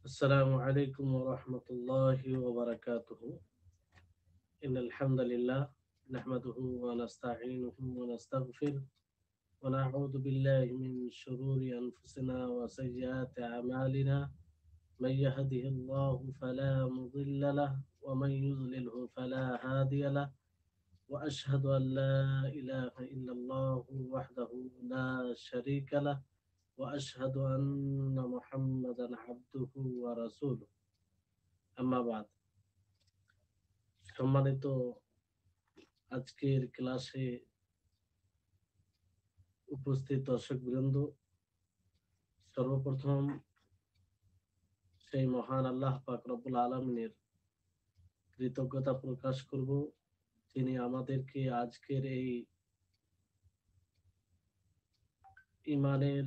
السلام عليكم ورحمة الله وبركاته. إن الحمد لله نحمده ونستعينه ونستغفره ونعوذ بالله من شرور أنفسنا وسيئات أعمالنا. من يهده الله فلا مضل له ومن يضلله فلا هادي له. وأشهد أن لا إله إلا الله وحده لا شريك له وأشهد أن محمدا عبده ورسوله. أما بعد. সম্মানিত আজকের ক্লাসে উপস্থিত দর্শকবৃন্দ, সর্বপ্রথম সেই মহান আল্লাহ পাক রব্বুল আলামিনের কৃতজ্ঞতা প্রকাশ করব, যিনি আমাদেরকে আজকের এই ইমানের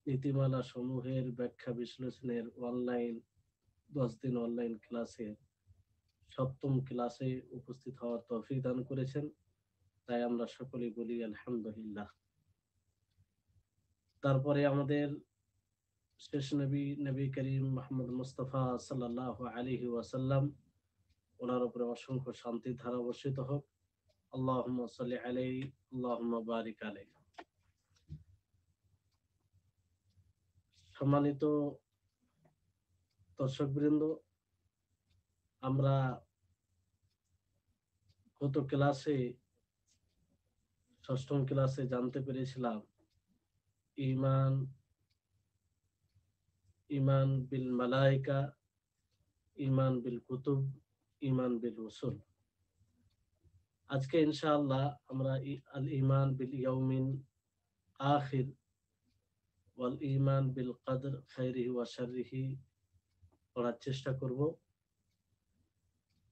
নীতিমালা সমূহের ব্যাখ্যা বিশ্লেষণের 10 দিন অনলাইন ক্লাসে সপ্তম ক্লাসে উপস্থিত হওয়ার তৌফিক দান করেছেন। তাই আমরা সকলেই বলি আলহামদুলিল্লাহ। তারপরে আমাদের শেষ নবী করিম মুহাম্মদ মুস্তাফা সাল্লাল্লাহু আলাইহি ওয়াসাল্লাম, ওনার উপরে অসংখ্য শান্তির ধারা বর্ষিত হোক। আল্লাহুম্মা সাল্লি আলাইহি আল্লাহুম্মা বারিক আলাইহি। সম্মানিত দর্শকবৃন্দ, আমরা গত ক্লাসে ষষ্ঠম ক্লাসে জানতে পেরেছিলাম ইমান ইমান বিল মালাইকা, ইমান বিল কুতুব, ইমান বিল রসুল। আজকে ইনশাআল্লাহ আমরা আল ইমান বিল ইয়াউমিন আখির ওয়াল ইমান বিল কদর খাইরিহি ওয়া শাররিহি পড়ার চেষ্টা করব।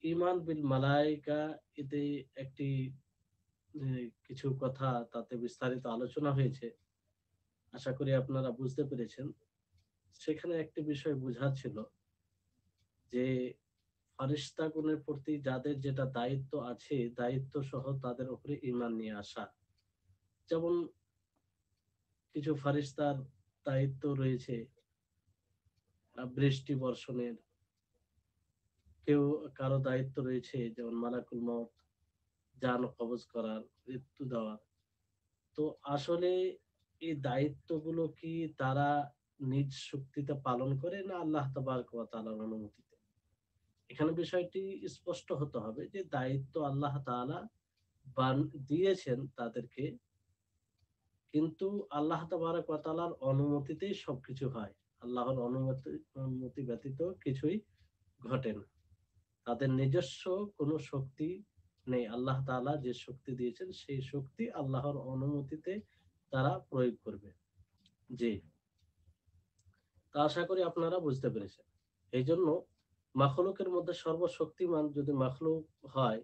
ইমান বিল মালাইকা, এতে একটি কিছু কথা তাতে বিস্তারিত আলোচনা হয়েছে, আশা করি আপনারা বুঝতে পেরেছেন। সেখানে একটি বিষয় বোঝার ছিল যে ফারিস্তাগণের প্রতি যাদের যেটা দায়িত্ব আছে, দায়িত্ব সহ তাদের উপরে ঈমান নিয়ে আসা। যেমন কিছু ফারিস্তার দায়িত্ব রয়েছে বৃষ্টি বর্ষণের, কারো দায়িত্ব রয়েছে যেমন মালাকুল মউত, জান কবজ করার, মৃত্যু দেওয়ার। তো আসলে এই দায়িত্বগুলো কি তারা নিজ শক্তিতে পালন করে না আল্লাহ তাবারক ওয়া তাআলার অনুমতিতে? এখানে বিষয়টি স্পষ্ট হতে হবে যে দায়িত্ব আল্লাহ তাআলা দিয়েছেন তাদেরকে, কিন্তু আল্লাহ তাবারক ওয়া তাআলার অনুমতিতেই সবকিছু হয়। আল্লাহর অনুমতি ব্যতীত কিছুই ঘটে না। তাদের নিজস্ব কোনো শক্তি নেই। আল্লাহ তাআলা যে শক্তি দিয়েছেন সেই শক্তি আল্লাহর অনুমতিতে তারা প্রয়োগ করবে। জি, তা আশা করি আপনারা বুঝতে পেরেছেন। এই জন্য মাখলুকের মধ্যে সর্বশক্তিমান যদি মাখলুক হয়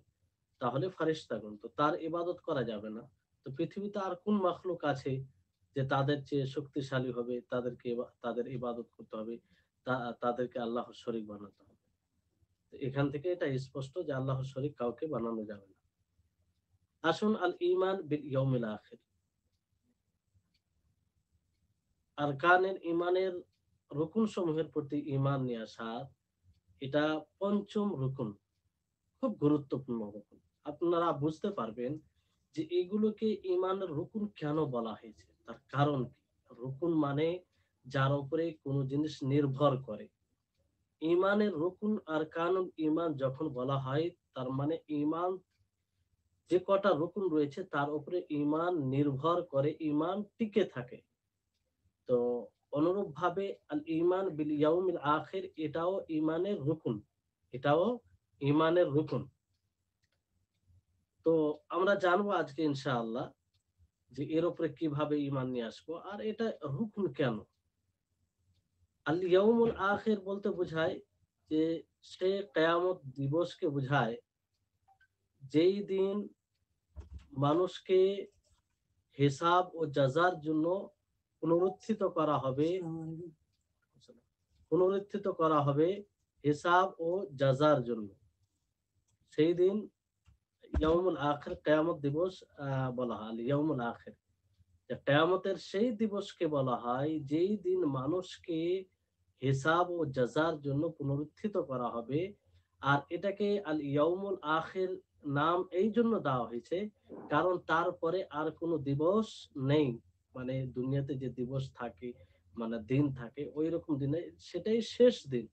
তাহলে ফারিস্তাগণ, তো তার ইবাদত করা যাবে না। তো পৃথিবীতে আর কোন মাখলুক আছে যে তাদের চেয়ে শক্তিশালী হবে, তাদের ইবাদত করতে হবে, তাদেরকে আল্লাহর শরীক বানাতে হবে? তো এখান থেকে এটা স্পষ্ট যে আল্লাহর শরীক কাউকে বানানো যাবে না। আসুন আল ঈমান বিল ইয়াউমিল আখির, আরকানের ঈমানের রুকুন সমূহের প্রতি ঈমান নিয়ে আসা, এটা পঞ্চম রুকুন, খুব গুরুত্বপূর্ণ রুকুন। আপনারা বুঝতে পারবেন যে এগুলোকে ঈমানের রুকুন কেন বলা হয়েছে, তার কারণ কি। রুকুন মানে যার উপরে কোনো জিনিস নির্ভর করে। ঈমানের রুকুন আর কানুন ঈমান যখন বলা হয়, তার মানে ঈমান যে কটা রুকুন রয়েছে তার উপরে ঈমান নির্ভর করে, ঈমান টিকে থাকে। তো অনুরূপভাবে আল ঈমান বিল ইয়াউমিল আখির, এটাও ঈমানের রুকুন, এটাও ঈমানের রুকুন। তো আমরা জানবো আজকে ইনশাআল্লাহ যে এর উপরে কিভাবে ঈমান নিয়ে আসবো, আর এটা রুকুন কেন। আল ইয়াউমুল আখির বলতে বোঝায় যে সে কিয়ামত দিবসকে বোঝায়, যেই দিন মানুষকে হিসাব ও জাযার জন্য পুনরুত্থিত করা হবে, পুনরুত্থিত করা হবে হিসাব ও জাযার জন্য। সেই দিন ইয়াউমুল আখির, কিয়ামত দিবস বলা হয় ইয়াউমুল আখির। কিয়ামতের সেই দিবসকে বলা হয় যেই দিন মানুষকে হিসাব ও জাযার জন্য পুনরুত্থিত করা হবে। আর এটাকে আল ইয়াউমুল আখির নাম এই জন্য দেওয়া হয়েছে কারণ তারপরে আর কোনো দিবস নেই। মানে দুনিয়াতে যে দিবস থাকে, মানে দিন থাকে, ওই রকম দিনে সেটাই শেষ দিন।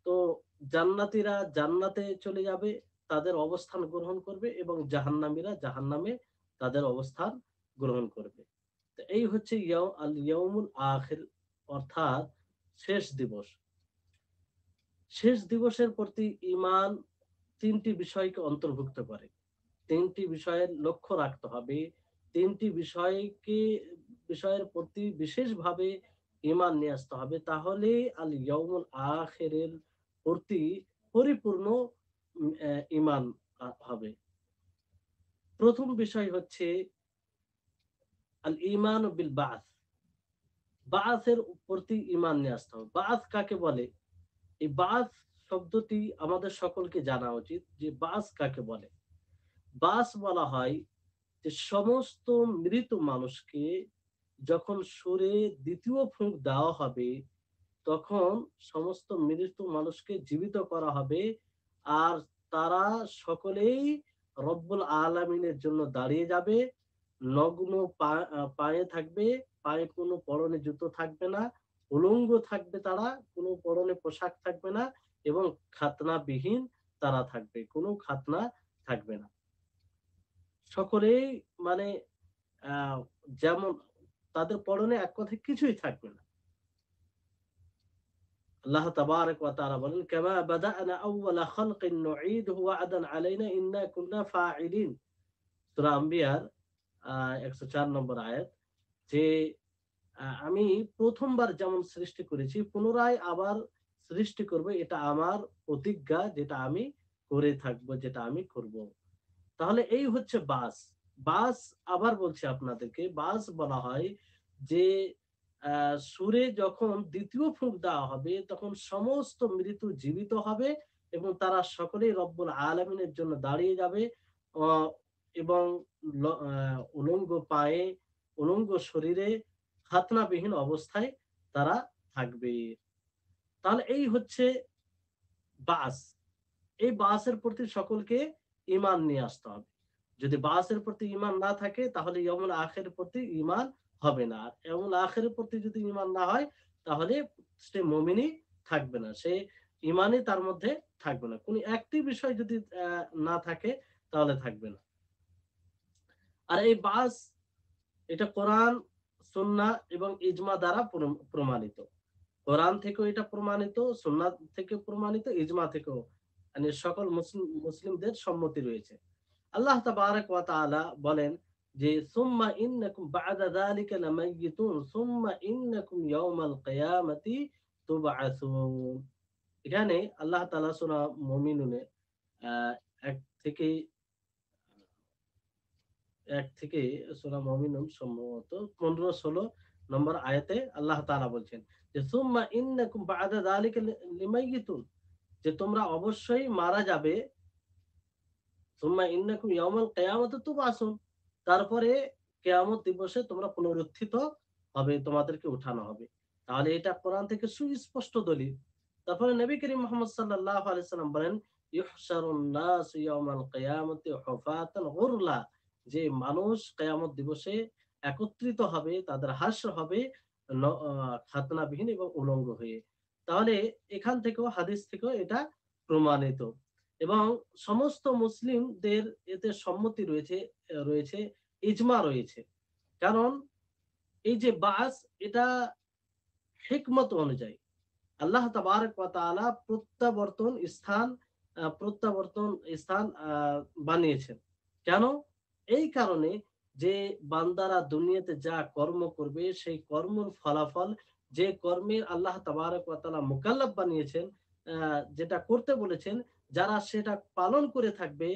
তো জান্নাতীরা জান্নাতে চলে যাবে, তাদের অবস্থান গ্রহণ করবে, এবং জাহান্নামীরা জাহান্নামে তাদের অবস্থান গ্রহণ করবে। তো এই হচ্ছে আল ইয়াউমুল আখির, অর্থাৎ শেষ দিবস। শেষ দিবসের প্রতি ঈমান ৩টি বিষয়কে অন্তর্ভুক্ত করে। ৩টি বিষয়ের লক্ষ্য রাখতে হবে। ৩টি বিষয়ের প্রতি বিশেষভাবে ঈমান নিয়ে আসতে হবে। তাহলে আল ইয়াউমুল আখিরের প্রতি পরিপূর্ণ ঈমান হবে। প্রথম বিষয় হচ্ছে আল ঈমানু বিল বা'থ। বা'থের প্রতি ঈমান নিয়ে আসতে হবে। বা'থ কাকে বলে? এই বা'থ শব্দটি আমাদের সকলকে জানা উচিত যে বা'থ কাকে বলে। বা'থ বলা হয় যে সমস্ত মৃত মানুষকে যখন সুরে দ্বিতীয় ফুঁক দেওয়া হবে, তখন সমস্ত মৃত মানুষকে জীবিত করা হবে। আর তারা সকলেই রব্বুল আলামিনের জন্য দাঁড়িয়ে যাবে। নগ্ন পায়ে থাকবে, পায়ে কোনো পরনে জুতো থাকবে না, উলঙ্গ থাকবে তারা, কোনো পরনে পোশাক থাকবে না, এবং খাতনাবিহীন তারা থাকবে, কোনো খাতনা থাকবে না। সকলেই মানে আহ যেমন তাদের পরনে এক কথায় কিছুই থাকবে না। আল্লাহ তাবারক ওয়া তাআলা বলেন, কামা বাদানা আউওয়ালা খালকিন নুঈদুহু ওয়া'দান আলাইনা ইন্না কুন্না ফাইলিন। সূরা আম্বিয়ার 104 নম্বর আয়াত। যে আমি প্রথমবার যেমন সৃষ্টি করেছি পুনরায় আবার সৃষ্টি করব, এটা আমার প্রতিজ্ঞা, যেটা আমি করে থাকবো, যেটা আমি করব। তাহলে এই হচ্ছে বাস। বাস আবার বলছি আপনাদেরকে, বাস বলা হয় যে সুরে যখন দ্বিতীয় ফুঁক দেওয়া হবে তখন সমস্ত মৃত জীবিত হবে এবং তারা সকলেই রব্বুল আলামিনের জন্য দাঁড়িয়ে যাবে, আহ, এবং উলঙ্গ পায়ে, উলঙ্গ শরীরে, খাতনাবিহীন অবস্থায় তারা থাকবে। তাহলে এই হচ্ছে বাস। এই বাসের প্রতি সকলকে ঈমান নিয়ে আসতে হবে। যদি বাসের প্রতি ঈমান না থাকে তাহলে ইয়াউমুল আখিরের প্রতি ঈমান হবে না। আর ইয়াউমুল আখিরের প্রতি যদি ঈমান না হয় তাহলে সে মুমিনই থাকবে না, সে ঈমানই তার মধ্যে থাকবে না। কোন একটি বিষয় যদি না থাকে তাহলে থাকবে না। আর এই বাস, এটা কোরআন, সুন্নাহ এবং ইজমা দ্বারা প্রমাণিত। কোরআন থেকেও এটা প্রমাণিত, সুন্নাহ থেকে প্রমাণিত, ইজমা থেকেও, মানে সকল মুসলিমদের সম্মতি রয়েছে। আল্লাহ তাবারক ওয়া তাআলা বলেন যে সুম্মা ইন্নাকুম বা'দা যালিকা লামাইয়িতুন সুম্মা ইন্নাকুম ইয়াওমাল কিয়ামাতি তুবআসুন। এখানে আল্লাহ তাআলা সূরা মুমিনুনে 1 থেকে 1 থেকে সূরা মুমিনুন সম্ভবত 15-16 নম্বর আয়াতে আল্লাহ তাআলা বলছেন যে সুম্মা ইন্নাকুম বা'দা যালিকা লিমাইয়িতুন, যে তোমরা অবশ্যই মারা যাবে। সুম্মা ইন্নাকুম ইয়াওমাল কিয়ামাতি তুবআসুন, তারপরে কিয়ামত দিবসে তোমরা পুনরুত্থিত হবে, তোমাদেরকে উঠানো হবে। তাহলে এটা কোরআন থেকে সুস্পষ্ট দলিল। তারপরে নবী করিম মুহাম্মদ সাল্লাল্লাহু আলাইহি সাল্লাম বলেন, ইহশারুন নাস ইয়াওমাল কিয়ামাতি হুফাতান গুরলা, যে মানুষ কিয়ামত দিবসে একত্রিত হবে, তাদের হাসর হবে খাতনাবিহীন এবং উলঙ্গ হয়ে। তাহলে এখান থেকেও, হাদিস থেকেও এটা প্রমাণিত, এবং সমস্ত মুসলিমদের এতে সম্মতি রয়েছে, রয়েছে ইজমা রয়েছে। কারণ এই যে বাস, এটা হিকমত অনুযায়ী আল্লাহ তাবারক ওয়া তাআলা প্রত্যাবর্তন স্থান বানিয়েছেন। কেন? এই কারণে যে বান্দারা দুনিয়াতে যা কর্ম করবে সেই কর্মের ফলাফল, যে কর্মের আল্লাহ তাবারক ওয়া তাআলা মুকাল্লাফ বানিয়েছেন, যেটা করতে বলেছেন, যারা সেটা পালন করে থাকবে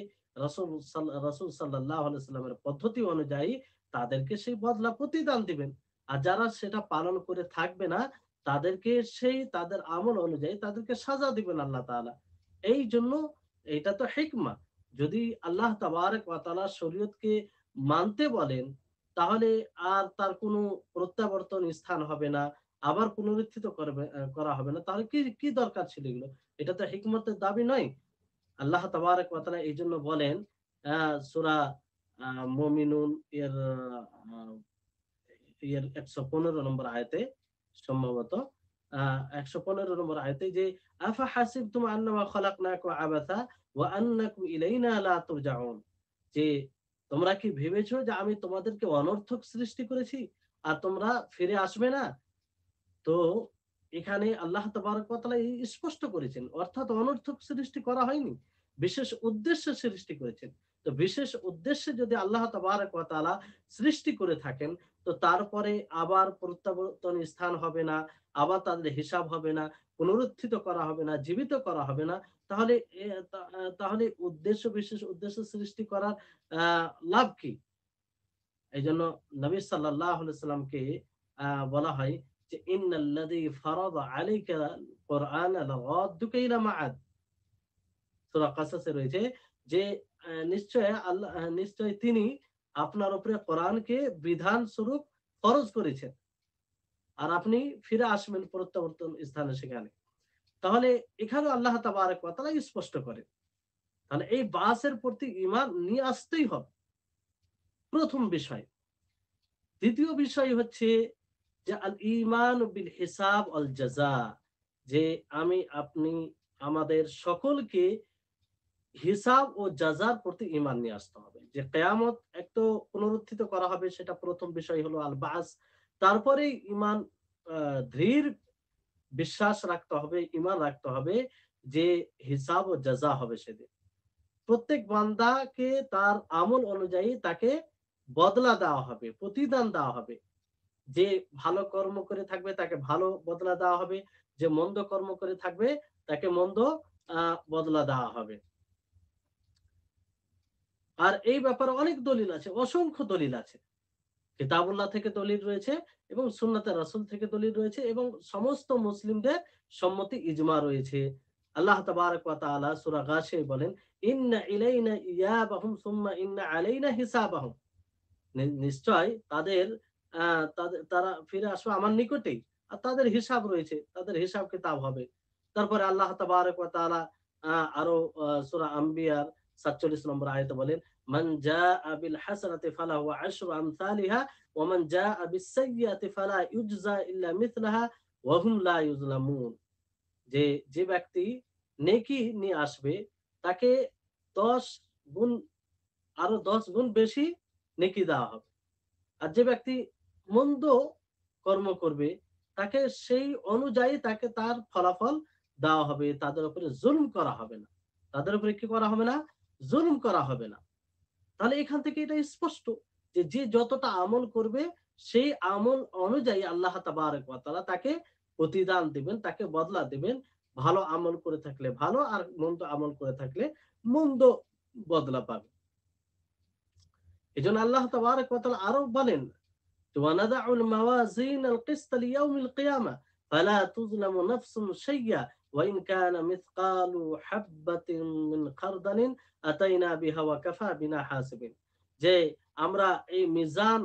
রাসূল সাল্লাল্লাহু আলাইহি সাল্লামের পদ্ধতি অনুযায়ী, তাদেরকে সেই বদলা প্রতিদান দিবেন। আর যারা সেটা পালন করে থাকবে না, তাদেরকে সেই তাদের আমল অনুযায়ী তাদেরকে সাজা দিবেন আল্লাহ তাআলা। এই জন্য এটা তো হিকমা। যদি আল্লাহ তাবারক ওয়া তাআলা শরীয়তকে মানতে বলেন, তাহলে আর তার কোনো প্রত্যাবর্তন স্থান হবে না, আবার পুনরুত্থিত করা হবে না, তাহলে কি কি দরকার ছিল এগুলো? এটা তো হিকমতের দাবি নয়। আল্লাহ তাবারক ওয়া তাআলা এইজন্য বলেন সূরা মুমিনুন এর আ এর ১১৫ নম্বর আয়াতে, সম্ভবত ১১৫ নম্বর আয়াতে, যে আফা হাসিবতুম আন্নামা খালাকনাকুম আবাসা ওয়া আন্নাকুম ইলাইনা লা তুরজাউন, যে তোমরা কি ভেবেছো যে আমি তোমাদেরকে অনর্থক সৃষ্টি করেছি আর তোমরা ফিরে আসবে না? তো এখানে আল্লাহ তাবারক ওয়া তাআলা স্পষ্ট করেছেন, অর্থাৎ অনর্থক সৃষ্টি করা হয়নি, বিশেষ উদ্দেশ্যে সৃষ্টি করেছেন। তো বিশেষ উদ্দেশ্যে যদি আল্লাহ তাবারক ওয়া তাআলা সৃষ্টি করে থাকেন, তো তারপরে আবার প্রত্যাবর্তন স্থান হবে না, আবার তাদের হিসাব হবে না, পুনরুত্থিত করা হবে না, জীবিত করা হবে না, তাহলে তাহলে উদ্দেশ্য, বিশেষ উদ্দেশ্য সৃষ্টি করার লাভ কি? এইজন্য নবী সাল্লাল্লাহু আলাইহি সাল্লামকে বলা হয় যে ইন্নাল্লাযী ফারাদা আলাইকা কুরআনা লাগাদ্দুকা ইলা মাআদ। সূরা কাসাসে রয়েছে যে নিশ্চয় তিনি আপনার উপরে কোরআনকে বিধান স্বরূপ ফরজ করেছেন আর আপনি ফিরে আসবেন প্রত্যাবর্তন স্থানে সেখানে। তাহলে এখানেও আল্লাহ তাবারক ওয়া তাআলা স্পষ্ট করেন। তাহলে এই বাসের প্রতি ঈমান নিয়ে আসতেই হবে, প্রথম বিষয়। দ্বিতীয় বিষয় হচ্ছে যে আল ঈমান বিল হিসাব ওয়াল জাযা, যে আমি আপনি আমাদের সকলকে হিসাব ও জাযার প্রতি ঈমান নিয়ে আসতে হবে। যে কিয়ামত একটু পুনরুত্থিত করা হবে, সেটা প্রথম বিষয় হলো আল বাস। তারপরেই ঈমান, দৃঢ় বিশ্বাস রাখতে হবে, ঈমান রাখতে হবে যে হিসাব ও জাযা হবে সেদিন। প্রত্যেক বান্দাকে তার আমল অনুযায়ী তাকে বদলা দেওয়া হবে, প্রতিদান দেওয়া হবে। যে ভালো কর্ম করে থাকবে তাকে ভালো বদলা দেওয়া হবে, যে মন্দ কর্ম করে থাকবে তাকে মন্দ বদলা দেওয়া হবে। আর এই ব্যাপারে অনেক দলিল আছে, অসংখ্য দলিল আছে। কিতাবুল্লাহ থেকে দলিল রয়েছে এবং সুন্নাতে রাসূল থেকে দলিল রয়েছে এবং সমস্ত মুসলিমদের সম্মতি ইজমা রয়েছে। আল্লাহ তাবারক ওয়া তাআলা সূরা গাশিয়ায় বলেন, ইন্না ইলাইনা ইয়াবাহুম সুম্মা ইন্না আলাইনা হিসাবাহুম। নিশ্চয় তাদের তারা ফিরে আসবে আমার নিকটেই, আর তাদের হিসাব রয়েছে, তাদের হিসাব কিতাব হবে। তারপরে আল্লাহ তাবারক ওয়া তাআলা আরো সূরা আম্বিয়ার ৪৭ নম্বর আয়াতে বলেন, মান জাআ বিল হাসানাতি ফালাহু আশরু আমসালিহা ওয়া মান জাআ বিস সাইয়্যাতি ফালা ইউজজা ইল্লা মিথলাহা ওয়া হুম লা ইউজলামুন। যে যে ব্যক্তি নেকি নিয়ে আসবে তাকে ১০ গুণ, আরো ১০ গুণ বেশি নেকি দেওয়া হবে। আর যে ব্যক্তি মন্দ কর্ম করবে তাকে সেই অনুযায়ী তাকে তার ফলাফল দেওয়া হবে। তাদের উপরে জুলুম করা হবে না। তাদের উপরে কি করা হবে না? জুলুম করা হবে না। তাহলে এখান থেকে এটা স্পষ্ট যে যে যতটা আমল করবে সেই আমল অনুযায়ী আল্লাহ তাবারক ওয়া তাআলা তাকে প্রতিদান দিবেন, তাকে বদলা দিবেন। ভালো আমল করে থাকলে ভালো, আর মন্দ আমল করে থাকলে মন্দ বদলা পাবে। এজন্য আল্লাহ তাবারক ওয়া তাআলা আরো বলেন, وَنَضَعُ الْمَوَازِينَ الْقِسْطَ لِيَوْمِ الْقِيَامَةِ فَلَا تُظْلَمُ نَفْسٌ شَيْئًا وَإِنْ كَانَ مِثْقَالُ حَبَّةٍ مِّنْ خَرْدَلٍ أَتَيْنَا بِهَا وَكَفَى بِنَا حَاسِبِينَ। যে আমরা এই মিজান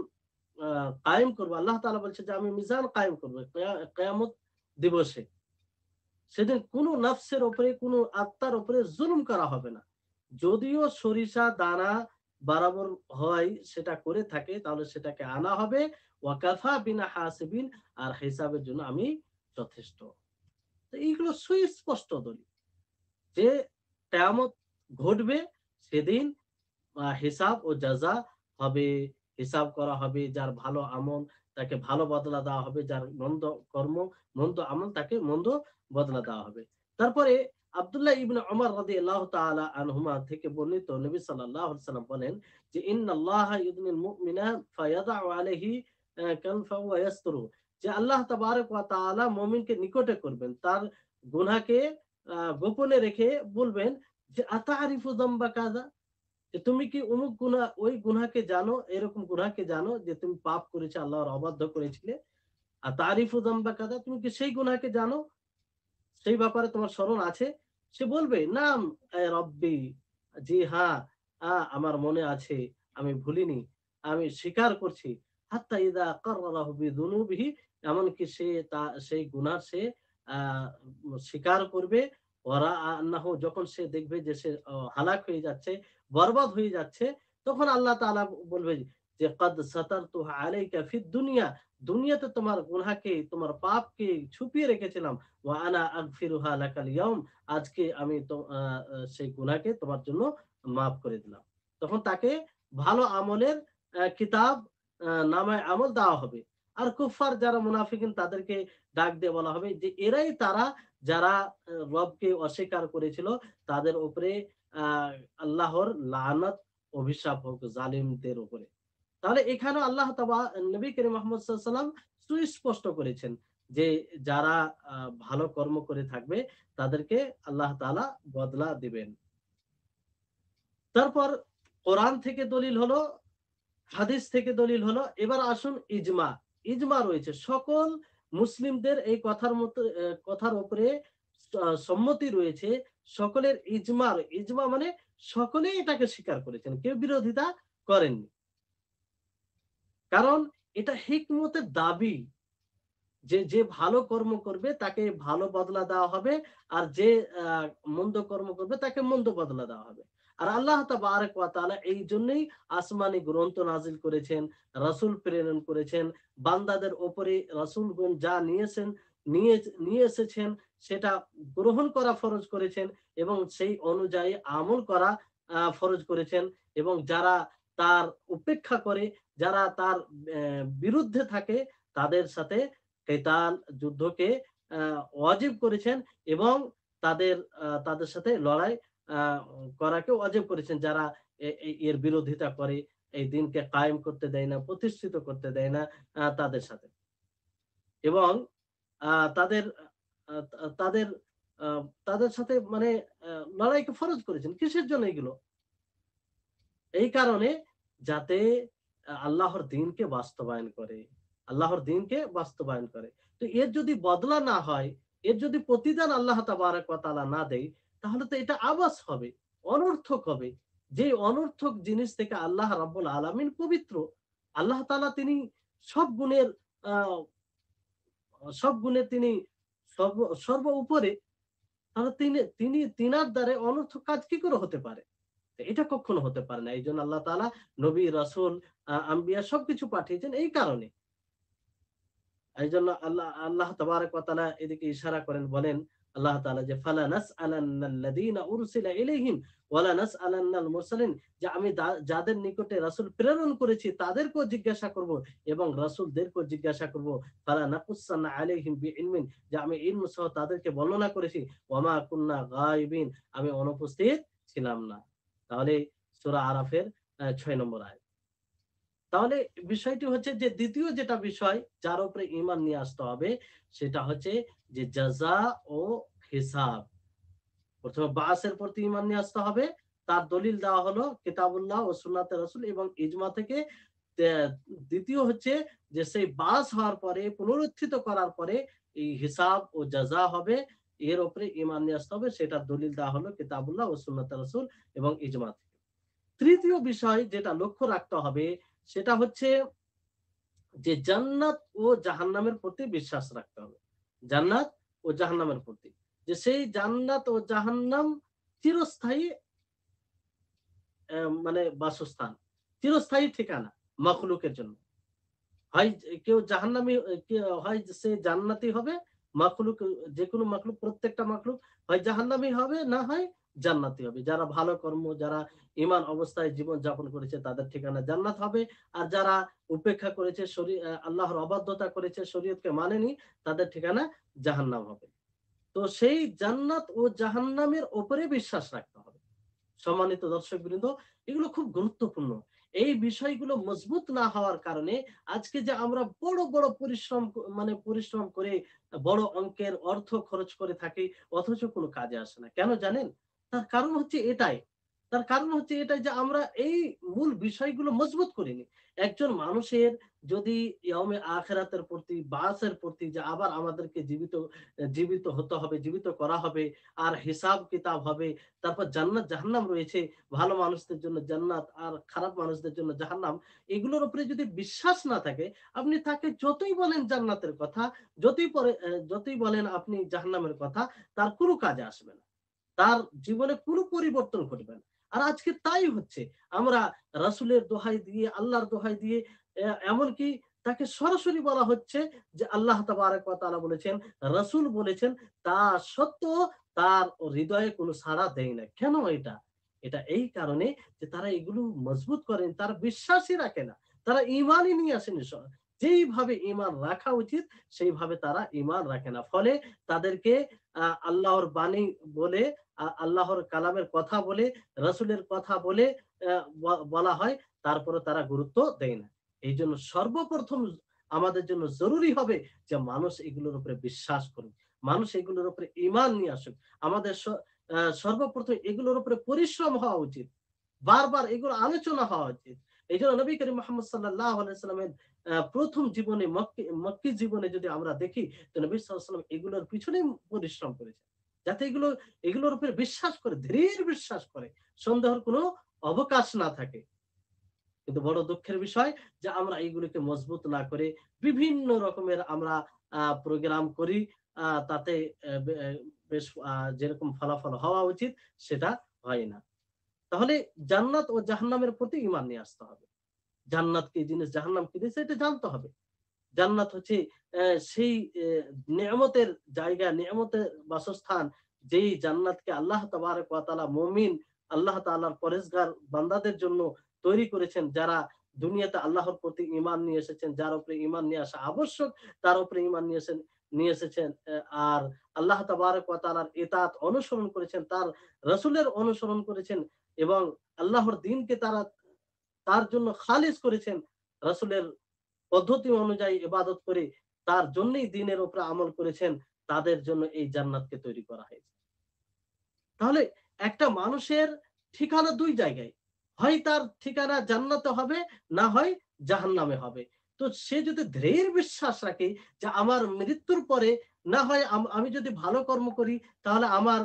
কায়েম করব, আল্লাহ তাআলা বলছে যে আমি মিজান কায়েম করব কিয়ামত দিবসে। সেদিন কোন নফসের উপরে, কোন আত্মার উপরে জুলুম করা হবে না। যদিও সরিষা দানা বরাবর হয় সেটা করে থাকে, তাহলে সেটাকে আনা হবে, ওয়াকাফা বিনা হাসিবিন, আর হিসাবের জন্য আমি যথেষ্ট। তো এইগুলো সুস্পষ্ট দলিল যে কিয়ামত ঘটবে, সেদিন হিসাব ও জাযা হবে, হিসাব করা হবে। যার ভালো আমল তাকে ভালো বদলা দেওয়া হবে, যার মন্দ কর্ম, মন্দ আমল তাকে মন্দ বদলা দেওয়া হবে। তারপরে আব্দুল্লাহ ইবনে ওমর রাদিয়াল্লাহু তাআলা আনহুমা থেকে বর্ণিত, নবী সাল্লাল্লাহু আলাইহি সাল্লাম বলেন যে ইন্নাল্লাহা ইউদনিল মুমিনা ফায়াদাউ আলাইহি কানফাহু ওয়া ইয়াসতুরু, যে আল্লাহ তাবারক ওয়া তাআলা মুমিনকে নিকটে করবেন, তার গুনাহকে গোপনে রেখে বলবেন যে আতারিফু যামবা কাযা, যে তুমি কি অমুক গুনাহ, ওই গুনাহকে জানো, এরকম গুনাহকে জানো যে তুমি পাপ করেছে, আল্লাহর অবাধ্য করেছিলে। আর তারিফু যামবা কাযা, তুমি কি সেই গুনাহকে জানো, সেই ব্যাপারে তোমার স্মরণ আছে? সে বলবে নাম রব্বি, জি হ্যাঁ, আমার মনে আছে, আমি ভুলিনি, আমি স্বীকার করছি। হাত্তা ইযা কাররাহু বিযুনুবিহি এমনকি সেই গুনাহ সে স্বীকার করবে। ওরা আন্নাহু, যখন সে দেখবে যে সে হালাক হয়ে যাচ্ছে, বরবাদ হয়ে যাচ্ছে, তখন আল্লাহ তাআলা বলবে যে কদ সাতারতুহা আলাইকা ফিদ দুনিয়া, দুনিয়াতে তোমার গুনাহকে, তোমার পাপকে ছুপিয়ে রেখেছিলাম। ওয়া আনা আগফিরুহা লাকাল ইয়াউম, আজকে আমি তো সেই গুনাহকে তোমার জন্য মাফ করে দিলাম। তখন তাকে ভালো আমলের কিতাব, নামায়ে আমল দেওয়া হবে। আর কুফফার যারা মুনাফিকিন তাদেরকে ডাক দিয়ে বলা হবে যে এরাই তারা যারা রবকে অস্বীকার করেছিল, তাদের উপরে আ আল্লাহর লানত, অভিশাপ হোক জালিমদের উপরে। তাহলে এখানেও আল্লাহ নবী করিম মুহাম্মদ সাল্লাল্লাহু আলাইহি ওয়াসাল্লাম সুস্পষ্ট করেছেন যে যারা আ ভালো কর্ম করে থাকবে তাদেরকে আল্লাহ তাআলা বদলা দিবেন। তারপর কোরআন থেকে দলিল হলো, হাদিস থেকে দলিল হলো। এবার আসুন ইজমা। ইজমা রয়েছে। সকল মুসলিমদের এই কথার উপরে সম্মতি রয়েছে। সকলের ইজমা মানে সকলেই এটাকে স্বীকার করেছেন। কেউ বিরোধিতা করেননি। কারণ এটা হিকমতের দাবি যে, যে ভালো কর্ম করবে তাকে ভালো বদলা দেওয়া হবে। আর যে আ মন্দ কর্ম করবে তাকে মন্দ বদলা দেওয়া হবে। আর আল্লাহ তাবারাক ওয়া তাআলা এইজন্যই আসমানি গ্রন্থ নাজিল করেছেন, রাসূল প্রেরণ করেছেন। বান্দাদের উপরে রাসূলগণ যা নিয়ে নিয়ে এসেছেন সেটা গ্রহণ করা ফরজ করেছেন এবং সেই অনুযায়ী আমল করা ফরজ করেছেন। এবং যারা তার উপেক্ষা করে, যারা তার বিরুদ্ধে থাকে, তাদের সাথে কেতাল, যুদ্ধকে আ ওয়াজিব করেছেন এবং তাদের সাথে লড়াই আ করাকে ওয়াজিব করেছেন। যারা এর বিরোধিতা করে, এই দিনকে কায়েম করতে দেয় না, প্রতিষ্ঠিত করতে দেয় না তাদের সাথে। এবং আ তাদের আ তা তাদের আ তাদের সাথে মানে লড়াইকে ফরজ করেছেন। কিসের জন্য এগুলো? এই কারণে যাতে আল্লাহর দ্বীনকে বাস্তবায়ন করে। আল্লাহর দ্বীনকে বাস্তবায়ন করে। তো এর যদি বদলা না হয়, এর যদি প্রতিদান আল্লাহ তাবারাক ওয়া তাআলা না দেয়, তাহলে তো এটা আবাস হবে, অনর্থক হবে। যে অনর্থক জিনিস থেকে আল্লাহ রাব্বুল আলামিন পবিত্র। আল্লাহ তাআলা তিনি সব গুণের আ সব গুণে তিনি সর্ব সর্ব উপরে। তাহলে তিনার দ্বারা অনর্থক কাজ কি করে হতে পারে? এটা কখনো হতে পারে না। এইজন্য আল্লাহ তাআলা নবী, রাসূল, আম্বিয়া সবকিছু পাঠিয়েছেন এই কারণে। এইজন্য আল্লাহ তাবারাক ওয়া তাআলা এদিকে ইশারা করেন, বলেন আল্লাহ তাআলা যে ফালা নাসআলান্নাল্লাযীনা উরসিলা ইলাইহিম ওয়ালা নাসআলান্নাল মুরসালিন, যে আমি যাদের নিকটে রাসূল প্রেরণ করেছি তাদেরকেও জিজ্ঞাসা করব এবং রাসূলদেরকেও জিজ্ঞাসা করব। ফালা নাকুসান্না আলাইহিম বিইলমিন, যে আমি ইলম সহ তাদেরকে বর্ণনা করেছি। ওয়ামা কুননা গায়িবিন, আমি অনুপস্থিত ছিলাম না। তাহলে সূরা আরাফের ৬ নম্বর আয়াত। তাহলে বিষয়টি হচ্ছে যে দ্বিতীয় যেটা বিষয় যার উপরে ঈমান নিয়ে আসতে হবে সেটা হচ্ছে যে জাযা ও হিসাব। প্রথমে বাসের প্রতি ঈমান নিয়ে আসতে হবে। তার দলিল দেওয়া হলো কিতাবুল্লাহ ও সুন্নাতে রাসূল এবং ইজমা থেকে। তে দ্বিতীয় হচ্ছে যে সেই বাস হওয়ার পরে, পুনরুত্থিত করার পরে এই হিসাব ও জাযা হবে। এর উপরে ঈমান নিয়ে আসতে হবে। সেটার দলিল দেওয়া হলো কিতাবুল্লাহ ও সুন্নাতে রাসূল এবং ইজমা থেকে। তৃতীয় বিষয় যেটা লক্ষ্য রাখতে হবে সেটা হচ্ছে যে জান্নাত ও জাহান্নামের প্রতি বিশ্বাস রাখতে হবে। জান্নাত ও জাহান্নামের প্রতি। যে সেই জান্নাত ও জাহান্নাম চিরস্থায়ী মানে বাসস্থান, চিরস্থায়ী ঠিকানা মাখলুকের জন্য। হয় কেউ জাহান্নামী, হয় সে জান্নাতি হবে, মাখলুক যেকোনো মাখলুক, প্রত্যেকটা মাখলুক হয় জাহান্নামী হবে, না হয় জান্নাতি হবে। যারা ভালো কর্ম, যারা ঈমান অবস্থায় জীবন যাপন করেছে তাদের ঠিকানা জান্নাত হবে। আর যারা উপেক্ষা করেছে, আল্লাহর অবাধ্যতা করেছে, শরীয়তকে মানেনি, তাদের ঠিকানা জাহান্নাম হবে। তো সেই জান্নাত ও জাহান্নামের উপরে বিশ্বাস রাখতে হবে। সম্মানিত দর্শকবৃন্দ, এগুলো খুব গুরুত্বপূর্ণ। এই বিষয়গুলো মজবুত না হওয়ার কারণে আজকে যে আমরা বড়, বড় পরিশ্রম করে বড় অঙ্কের অর্থ খরচ করে থাকি, অথচ কোনো কাজে আসে না। কেন জানেন? তার কারণ হচ্ছে এটাই। তার কারণ হচ্ছে এটাই যে আমরা এই মূল বিষয়গুলো মজবুত করিনি। একজন মানুষের যদি ইয়মে আখিরাতের প্রতি, বাসের প্রতি, যে আবার আমাদেরকে জীবিত হতে হবে, জীবিত করা হবে, আর হিসাব কিতাব হবে, তারপর জান্নাত জাহান্নাম রয়েছে, ভালো মানুষদের জন্য জান্নাত আর খারাপ মানুষদের জন্য জাহান্নাম, এগুলোর উপরে যদি বিশ্বাস না থাকে, আপনি তাকে যতই বলেন জান্নাতের কথা, যতই বলেন আপনি জাহান্নামের কথা, তার কোনো কাজে আসবে না। তার জীবনে কোনো পরিবর্তন ঘটবে না। আর আজকে তাই হচ্ছে। আমরা রাসূলের দোহাই দিয়ে, আল্লাহর দোহাই দিয়ে, এমনকি তাকে সরাসরি বলা হচ্ছে যে আল্লাহ তাবারাক ওয়া তাআলা বলেছেন, রাসূল বলেছেন, তা সত্ত্বেও তার হৃদয়ে কোনো সাড়া দেয় না। কেন এটা? এটা এই কারণে যে তারা এগুলো মজবুত করেন, তারা বিশ্বাসই রাখে না। তারা ঈমানই নিয়ে আসেনি। যেইভাবে ঈমান রাখা উচিত সেইভাবে তারা ঈমান রাখে না। ফলে তাদেরকে আল্লাহর বাণী বলে, আল্লাহর কালামের কথা বলে, রাসূলের কথা বলে বলা হয়, তারপরে তারা গুরুত্ব দেয় না। এইজন্য সর্বপ্রথম আমাদের জন্য জরুরি হবে যে মানুষ এগুলোর উপরে বিশ্বাস করুক। মানুষ এগুলোর উপরে ঈমান নিয়ে আসুক। আমাদের সর্বপ্রথম এগুলোর উপরে পরিশ্রম হওয়া উচিত। বারবার এগুলো আলোচনা হওয়া উচিত। এইজন্য নবী করিম মুহাম্মদ সাল্লাল্লাহু আলাইহি ওয়াসাল্লামের প্রথম জীবনে, মক্কী জীবনে যদি আমরা দেখি, তো নবী সাল্লাল্লাহু আলাইহি ওয়াসাল্লাম এগুলোর পিছনেই পরিশ্রম করেছেন। যাতে এগুলোর উপরে বিশ্বাস করে, দৃঢ় বিশ্বাস করে, সন্দেহের কোনো অবকাশ না থাকে। কিন্তু বড় দুঃখের বিষয় যে আমরা এইগুলোকে মজবুত না করে বিভিন্ন রকমের আমরা প্রোগ্রাম করি। তাতে বেশ যেরকম ফলাফল হওয়া উচিত সেটা হয় না। তাহলে জান্নাত ও জাহান্নামের প্রতি ঈমান নিয়ে আসতে হবে। জান্নাত কি জিনিস, জাহান্নাম কি জিনিস, এটা জানতে হবে। জান্নাত হচ্ছে সেই নেয়ামতের জায়গা, নেয়ামতের বাসস্থান, যেই জান্নাতকে আল্লাহ তাবারাক ওয়া তাআলা মুমিন, আল্লাহ তাআলার পরেজগার বান্দাদের জন্য তৈরি করেছেন, যারা দুনিয়াতে আল্লাহর প্রতি ঈমান নিয়ে এসেছেন, যার উপরে ঈমান নিয়ে আসা আবশ্যক, তার উপরে ঈমান নিয়ে এসেছেন, আর আল্লাহ তাবারাক ওয়া তাআলার ইতাআত অনুসরণ করেছেন, তার রাসূলের অনুসরণ করেছেন, এবং আল্লাহর দ্বীনকে তারা তার জন্য খালিস করেছেন। রাসূলের পদ্ধতি অনুযায়ী ইবাদত করে তার জন্যই দ্বীনের উপরে আমল করেছেন, তাদের জন্য এই জান্নাতকে তৈরি করা হয়েছে। তাহলে একটা মানুষের ঠিকানা ২ জায়গায়। হয় তার ঠিকানা জান্নাতে হবে, না হয় জাহান্নামে হবে। তো সে যদি দৃঢ় বিশ্বাস রাখে যে আমার মৃত্যুর পরে না হয় আমি যদি ভালো কর্ম করি তাহলে আমার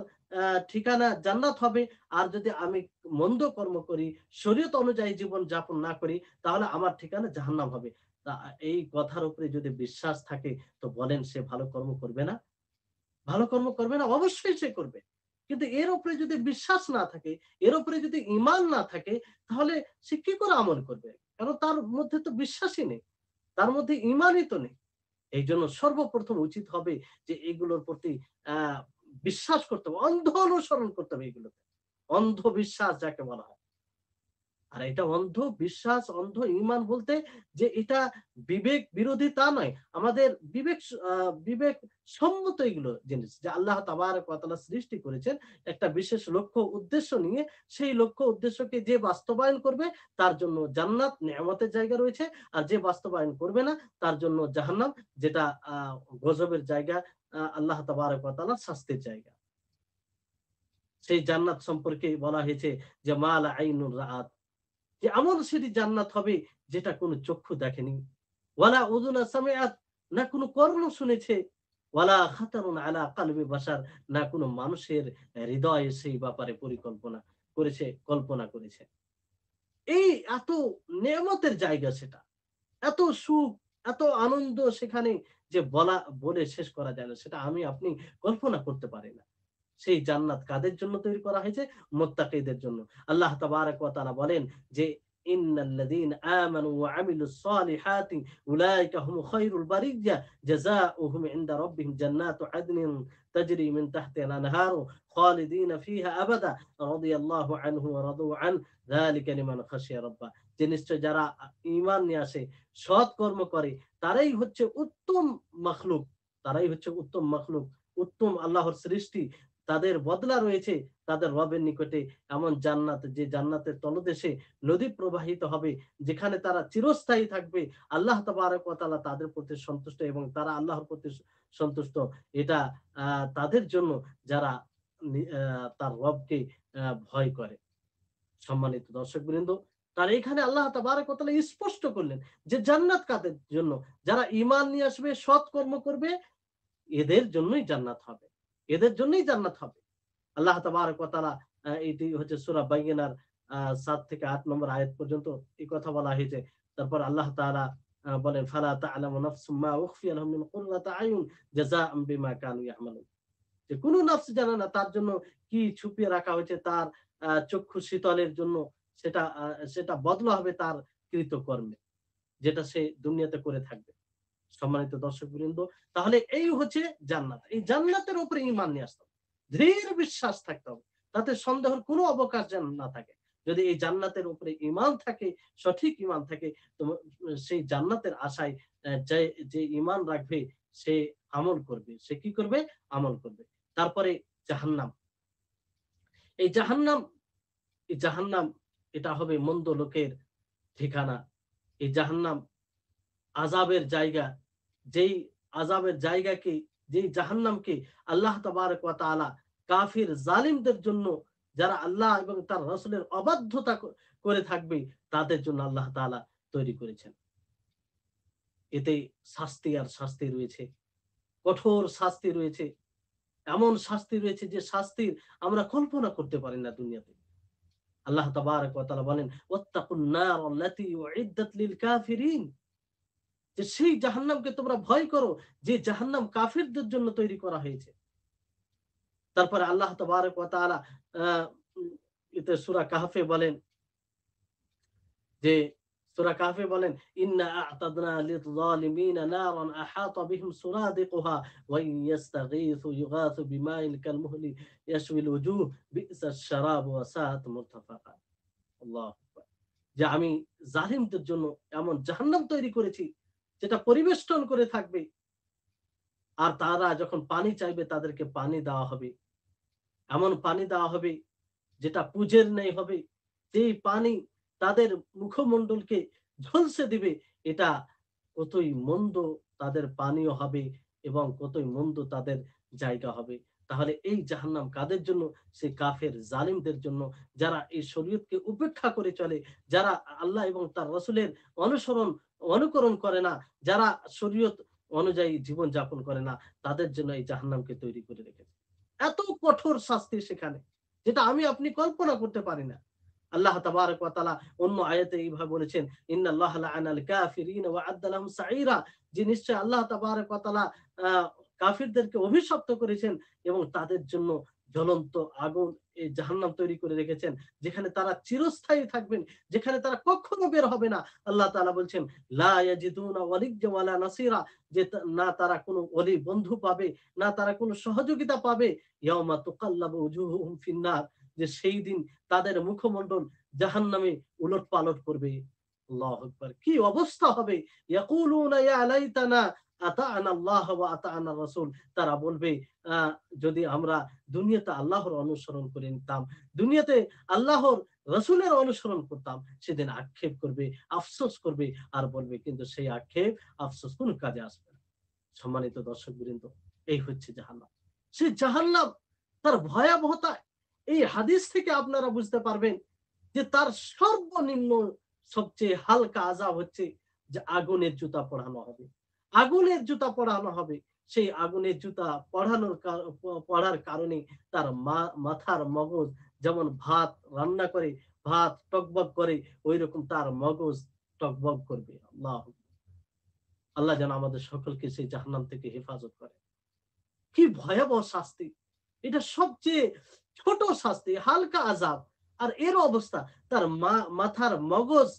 ঠিকানা জান্নাত হবে। আর যদি আমি মন্দ কর্ম করি, শরীয়ত অনুযায়ী জীবন যাপন না করি, তাহলে আমার ঠিকানা জাহান্নাম হবে। তা এই কথার উপরে যদি বিশ্বাস থাকে, তো বলেন সে ভালো কর্ম করবে না? ভালো কর্ম করবে না? অবশ্যই সে করবে। কিন্তু এর উপরে যদি বিশ্বাস না থাকে, এর উপরে যদি ঈমান না থাকে, তাহলে সে কি করে আমল করবে? কারণ তার মধ্যে তো বিশ্বাসই নেই। তার মধ্যে ঈমানই তো নেই। এইজন্য সর্বপ্রথম উচিত হবে যে এগুলোর প্রতি আ বিশ্বাস করতে হবে। অন্ধ অনুসরণ করতে হবে এগুলোতে। অন্ধ বিশ্বাস যাকে বলা হয়। আর এটা অন্ধ বিশ্বাস, অন্ধ ঈমান বলতে যে এটা বিবেক বিরোধী তা নয়। আমাদের বিবেক সম্মত এগুলো জিনিস। যে আল্লাহ তাবারাক ওয়া তাআলা সৃষ্টি করেছেন একটা বিশেষ লক্ষ্য উদ্দেশ্য নিয়ে, সেই লক্ষ্য উদ্দেশ্যকে যে বাস্তবায়ন করবে তার জন্য জান্নাত নেয়ামতের জায়গা রয়েছে। আর যে বাস্তবায়ন করবে না তার জন্য জাহান্নাম, যেটা আ গজবের জায়গা, আল্লাহ তাবারাক ওয়া তাআলার শাস্তির জায়গা। সেই জান্নাত সম্পর্কে বলা হয়েছে যে মা লা আইনুন রাআত, যে এমন সেটি জান্নাত হবে যেটা কোনো চক্ষু দেখেনি। ওয়ালা উযুনা সামিআত, না কোনো কর্ণ শুনেছে। ওয়ালা খাতারুন আলা কালবি বাশার, না কোনো মানুষের হৃদয়ে সেই ব্যাপারে কল্পনা করেছে। এই এত নেয়ামতের জায়গা সেটা। এত সুখ, এত আনন্দ সেখানে, যে বলে শেষ করা যায় না। সেটা আমি আপনি কল্পনা করতে পারি না। সেই জান্নাত কাদের জন্য তৈরি করা হয়েছে? মুত্তাকিদের জন্য। আল্লাহ তাবারাক ওয়া তাআলা বলেন যে, "ইন্নাল্লাযীনা আমানু ওয়া আমিলুস সালিহাতি উলাইকা হুম খায়রুল বারিয়্যা জাযাউহুম ইনদা রাব্বিহিম জান্নাতু আদনিন তাজরি মিন তাহতিহাল আনহারু খালিদিনা ফিহা আবাদা রাদিয়াল্লাহু আনহু ওয়া রাদু আন যালিকা লিমান খাশিয়া রাব্বাহ।" যে নিশ্চয় যারা ঈমান নিয়ে আসে, সৎ কর্ম করে, তারাই হচ্ছে উত্তম মাখলুক। তারাই হচ্ছে উত্তম মাখলুক, উত্তম আল্লাহর সৃষ্টি। তাদের বদলা রয়েছে তাদের রবের নিকটে এমন জান্নাত, যে জান্নাতের তলদেশে নদী প্রবাহিত হবে, যেখানে তারা চিরস্থায়ী থাকবে। আল্লাহ তাবারক ওয়া তাআলা তাদের প্রতি সন্তুষ্ট এবং তারা আল্লাহর প্রতি সন্তুষ্ট। এটা তাদের জন্য যারা তার রবকে ভয় করে। সম্মানিত দর্শকবৃন্দ, তার এখানে আল্লাহ তাবারক ওয়া তাআলা স্পষ্ট করলেন যে জান্নাত কাদের জন্য, যারা ঈমান নিয়ে আসবে, সৎ কর্ম করবে, এদের জন্যই জান্নাত হবে, এদের জন্যই জান্নাত হবে। আল্লাহ তাবারক ওয়া তাআলা এটি হচ্ছে সূরা বাইয়িনার ৭ থেকে ৮ নম্বর আয়াত পর্যন্ত এই কথা বলা হয়েছে। তারপর আল্লাহ তাআলা বলেন ফালা তা'লামু নাফসুম মা উখফিয়া লাহুম মিন কুররাতি আয়ুন জাযাআম বিমা কানু ইয়া'মালুন। যে কোন নফস জানে না তার জন্য কি ছুপিয়ে রাখা হয়েছে তার চক্ষু শীতলের জন্য, সেটা বদলা হবে তার কৃতকর্মে, যেটা সে দুনিয়াতে করে থাকবে। সম্মানিত দর্শকবৃন্দ, তাহলে এই হচ্ছে জান্নাত। এই জান্নাতের উপরে ঈমান নিয়ে আসতে হবে। দৃঢ় বিশ্বাস থাকতে হবে। তাতে সন্দেহের কোনো অবকাশ যেন না থাকে। যদি এই জান্নাতের উপরে ঈমান থাকে, সঠিক ঈমান থাকে, তো সেই জান্নাতের আশায় যে ঈমান রাখবে সে আমল করবে। সে কি করবে? আমল করবে। তারপরে জাহান্নাম। এই জাহান্নাম, এই জাহান্নাম এটা হবে মন্দ লোকের ঠিকানা। এই জাহান্নাম আযাবের জায়গা। যেই আযাবের জায়গাকে, যেই জাহান্নামকে আল্লাহ তাবারক ওয়া তাআলা কাফির জালিমদের জন্য, যারা আল্লাহ এবং তার রাসূলের অবাধ্যতা করে থাকবে, তাদের জন্য আল্লাহ তাআলা তৈরি করেছেন। এতে শাস্তি আর শাস্তি রয়েছে। কঠোর শাস্তি রয়েছে। এমন শাস্তি রয়েছে যে শাস্তির আমরা কল্পনা করতে পারি না দুনিয়াতে। আল্লাহ তাবারক ওয়া তাআলা বলেন, ওয়াত্তাকুন নার আল্লাতী উইদ্দাত লিল কাফিরিন। যে সেই জাহান্নামকে তোমরা ভয় করো, যে জাহান্নাম কাফিরদের জন্য তৈরি করা হয়েছে। তারপরে আল্লাহ তাবারক ওয়া তাআলা আহ এতে সূরা কাহফে বলেন যে, সূরা কাহফে বলেন ইন্না আ'তাদনা লিয-যালিমিনা নারান আহাতা বিহিম সুরাদিকুহা ওয়া ইন ইয়াস্তাগীথু ইউগাথু বিমাইন কালমুহলি ইয়াশউিল উজুহ বি'সাশ শারাবু ওয়া সাআত মুরতাফাকা। আল্লাহু আকবার। যে আমি জালিমদের জন্য এমন জাহান্নাম তৈরি করেছি যেটা পরিবেষ্টন করে থাকবে, আর তারা যখন পানি চাইবে তাদেরকে পানি দেওয়া হবে। এমন পানি দেওয়া হবে যেটা পুজের ন্যায় হবে। যেই পানি তাদের মুখমণ্ডলকে ঝলসে দিবে, এটা কতই মন্দ তাদের পানীয় হবে এবং কতই মন্দ তাদের জায়গা হবে। তাহলে এই জাহান্নাম কাদের জন্য? সে কাফের জালিমদের জন্য, যারা এই শরীয়তকে উপেক্ষা করে চলে, যারা আল্লাহ এবং তার রাসূলের অনুকরণ করে না, যারা শরীয়ত অনুযায়ী জীবন যাপন করে না, তাদের জন্য এই জাহান্নামকে তৈরি করে রেখেছে। এত কঠোর শাস্তি সেখানে, যেটা আমি আপনি কল্পনা করতে পারি না। আল্লাহ তাবারক ওয়া তাআলা অন্য আয়াতে এইভাবে বলেছেন, ইন্নাল্লাহা লা'আনাল কাফিরিনা ওয়া আ'আদ্দা লাহুম সাঈরা। যে নিশ্চয় আল্লাহ তাবারক ওয়া তাআলা আ কাফিরদেরকে অভিশপ্ত করেছেন এবং তাদের জন্য জ্বলন্ত আগুন, এই জাহান্নাম তৈরি করে রেখেছেন, যেখানে তারা চিরস্থায়ী থাকবেন, যেখানে তারা কখনো বের হবে না। আল্লাহ তাআলা বলছেন, লা ইয়াজিদুনা ওয়ালিয়্যান ওয়ালা নাসীরা। যে না তারা কোনো ওলি বন্ধু পাবে, না তারা কোনো সহযোগিতা পাবে। ইয়াউমা তুকাল্লাবু উজুহুহুম ফিন-নার। যে সেই দিন তাদের মুখমণ্ডল জাহান্নামে উলটপালট করবে। আল্লাহু আকবার। কি অবস্থা হবে! ইয়াকুলুনা ইয়া লাইতানা আতা'না আল্লাহ ওয়া আতা'না রাসূল। তারা বলবে, আ যদি আমরা দুনিয়াতে আল্লাহর অনুসরণ করে নিতাম, দুনিয়াতে আল্লাহর রাসূলের অনুসরণ করতাম। সেদিন আক্ষেপ করবে, আফসোস করবে আর বলবে, কিন্তু সেই আক্ষেপ, আফসোস কোন কাজে আসবে না। সম্মানিত দর্শকবৃন্দ, এই হচ্ছে জাহান্নাম। সেই জাহান্নাম, তার ভয়াবহতা এই হাদিস থেকে আপনারা বুঝতে পারবেন যে তার সর্বনিম্ন সবচেয়ে হালকা আযাব হচ্ছে যে আগুনের জুতা পরানো হবে। আগুনের জুতা পরানো হবে। সেই আগুনের জুতা পড়ার কারণে তার মাথার মগজ যেমন ভাত রান্না করে, ভাত টগবগ করে, ঐরকম তার মগজ টগবগ করবে। আল্লাহ যেন আমাদের সকলকে সেই জাহান্নাম থেকে হেফাজত করে। কি ভয়াবহ শাস্তি! এটা সবচেয়ে ছোট শাস্তি, হালকা আযাব। আর এর অবস্থা, তার মাথার মগজ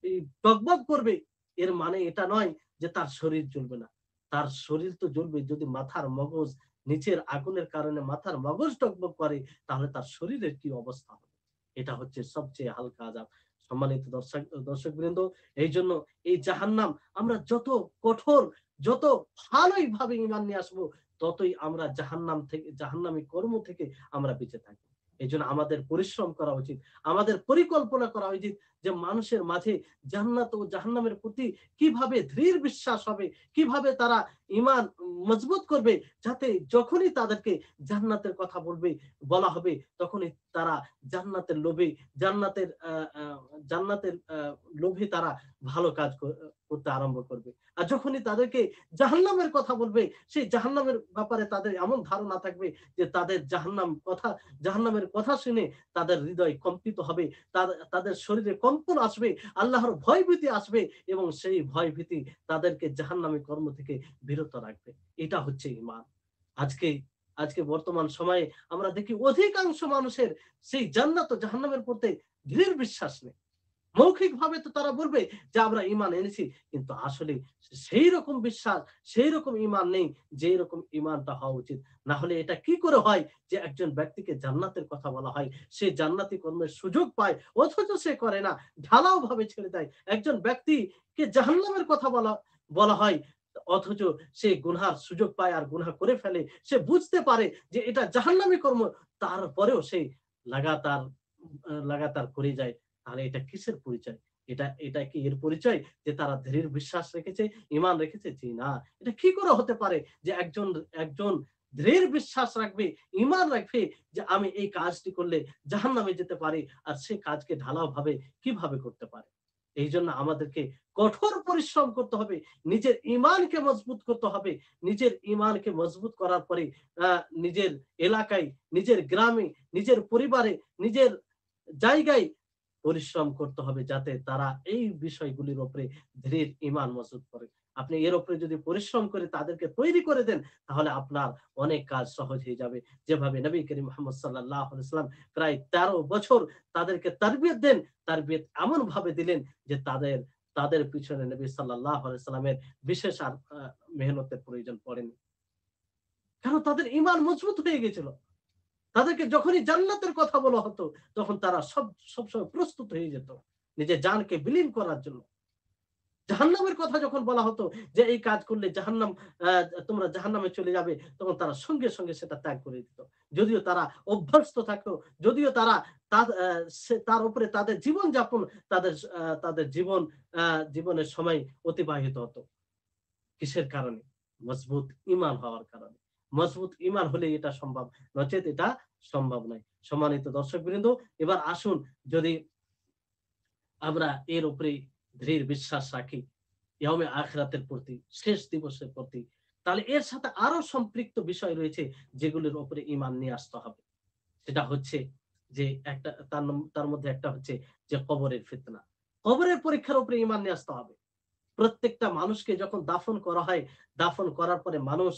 এই টগবগ করবে। এর মানে এটা নয় যে তার শরীর জ্বলবে না। তার শরীর তো জ্বলবে। যদি মাথার মগজ, নিচের আগুনের কারণে মাথার মগজ টগবগ করে, তাহলে তার শরীরের কি অবস্থা হবে? এটা হচ্ছে সবচেয়ে হালকা আযাব। সম্মানিত দর্শকবৃন্দ, এইজন্য এই জাহান্নাম আমরা যত কঠোর, যত ভালোই ভাবে ঈমান নিয়ে আসবো, ততই আমরা জাহান্নামী কর্ম থেকে আমরা বেঁচে থাকবো। এজন্য আমাদের পরিশ্রম করা উচিত। আমাদের পরিকল্পনা করা উচিত যে মানুষের মাঝে জান্নাত ও জাহান্নামের প্রতি কিভাবে দৃঢ় বিশ্বাস হবে, কিভাবে তারা ঈমান মজবুত করবে, যাতে যখনই তাদেরকে জান্নাতের কথা বলা হবে তখনই তারা জান্নাতের লোভে জান্নাতের আ আ জান্নাতের লোভে তারা ভালো কাজ করতে আরম্ভ করবে। আর যখনই তাদেরকে জাহান্নামের কথা বলবে, সেই জাহান্নামের ব্যাপারে তাদের এমন ধারণা থাকবে যে তাদের জাহান্নামের কথা শুনে তাদের হৃদয় কম্পিত হবে, তাদের শরীরে কম্পন আসবে, আল্লাহর ভয়ভীতি আসবে এবং সেই ভয়ভীতি তাদেরকে জাহান্নামী কর্ম থেকে বিরত রাখবে। এটা হচ্ছে ঈমান। আজকে আজকে বর্তমান সময়ে আমরা দেখি অধিকাংশ মানুষের সেই জান্নাত ও জাহান্নামের প্রতি দৃঢ় বিশ্বাস নেই। মৌখিকভাবে তো তারা বলবে যে আমরা ঈমান এনেছি, কিন্তু আসলে সেই রকম বিশ্বাস, সেই রকম ঈমান নেই যেই রকম ঈমানটা হওয়া উচিত। না হলে এটা কি করে হয় যে একজন ব্যক্তিকে জান্নাতের কথা বলা হয়, সে জান্নাতি কর্মের সুযোগ পায় অথচ সে করে না, ঢালাও ভাবে ছেড়ে দেয়। একজন ব্যক্তিকে জাহান্নামের কথা বলা বলা হয় অথচ সে গুনহার সুযোগ পায় আর গুনহা করে ফেলে। সে বুঝতে পারে যে এটা জাহান্নামী কর্ম, তারপরেও সে লাগাতার লাগাতার করে যায়। তাহলে এটা কিসের পরিচয়? এটা কি এর পরিচয় যে তারা দৃঢ় বিশ্বাস রেখেছে, ঈমান রেখেছে? জি না। এটা কি করে হতে পারে যে একজন দৃঢ় বিশ্বাস রাখবে, ঈমান রাখবে যে আমি এই কাজটি করলে জাহান্নামে যেতে পারি, আর সে কাজকে ঢালাওভাবে কিভাবে করতে পারে? এইজন্য আমাদেরকে কঠোর পরিশ্রম করতে হবে। নিজের ঈমানকে মজবুত করতে হবে। নিজের ঈমানকে মজবুত করার পরে আ নিজের এলাকায়, নিজের গ্রামে, নিজের পরিবারে, নিজের জায়গায় পরিশ্রম করতে হবে যাতে তারা এই বিষয়গুলির উপরে দৃঢ় ঈমান মজবুত করে। আপনি এর উপরে যদি পরিশ্রম করে তাদেরকে তৈরি করে দেন, তাহলে আপনার অনেক কাজ সহজ হয়ে যাবে। যেভাবে নবী করিম মুহাম্মদ সাল্লাল্লাহু আলাইহি ওয়াসাল্লাম প্রায় ১৩ বছর তাদেরকে তারবিয়ত দেন। তারবিয়ত এমন ভাবে দিলেন যে তাদের পিছনে নবী সাল্লাল্লাহু আলাইহি ওয়াসাল্লামের বিশেষ আর মেহনতের প্রয়োজন পড়েনি। কারণ তাদের ঈমান মজবুত হয়ে গেছিল। তাদেরকে যখনই জান্নাতের কথা বলা হতো, তখন তারা সবসময় প্রস্তুত হয়ে যেত নিজের জানকে বিলীন করার জন্য। জাহান্নামের কথা যখন বলা হতো যে এই কাজ করলে আ তোমরা জাহান্নামে চলে যাবে, তখন তারা সঙ্গে, সঙ্গে সেটা ত্যাগ করে দিত। যদিও তারা অভ্যস্ত থাকতো, যদিও তারা তার আ সে তার উপরে তাদের জীবনযাপন তাদের জীবনের সময় অতিবাহিত হতো। কিসের কারণে? মজবুত ঈমান হওয়ার কারণে। মজবুত ঈমান হলেই এটা সম্ভব। নচেৎ এটা সম্ভব নয়। সম্মানিত দর্শকবৃন্দ, এবার আসুন যদি আমরা এর উপরে দৃঢ় বিশ্বাস রাখি ইয়মে আখিরাতের প্রতি, শেষ দিবসের প্রতি, তাহলে এর সাথে আরো সম্পৃক্ত বিষয় রয়েছে যেগুলোর উপরে ঈমান নিয়ে আসতে হবে। সেটা হচ্ছে যে একটা তার মধ্যে একটা হচ্ছে যে কবরের ফিতনা। কবরের পরীক্ষার উপরে ঈমান নিয়ে আসতে হবে। প্রত্যেকটা মানুষকে যখন দাফন করা হয়, দাফন করার পরে মানুষ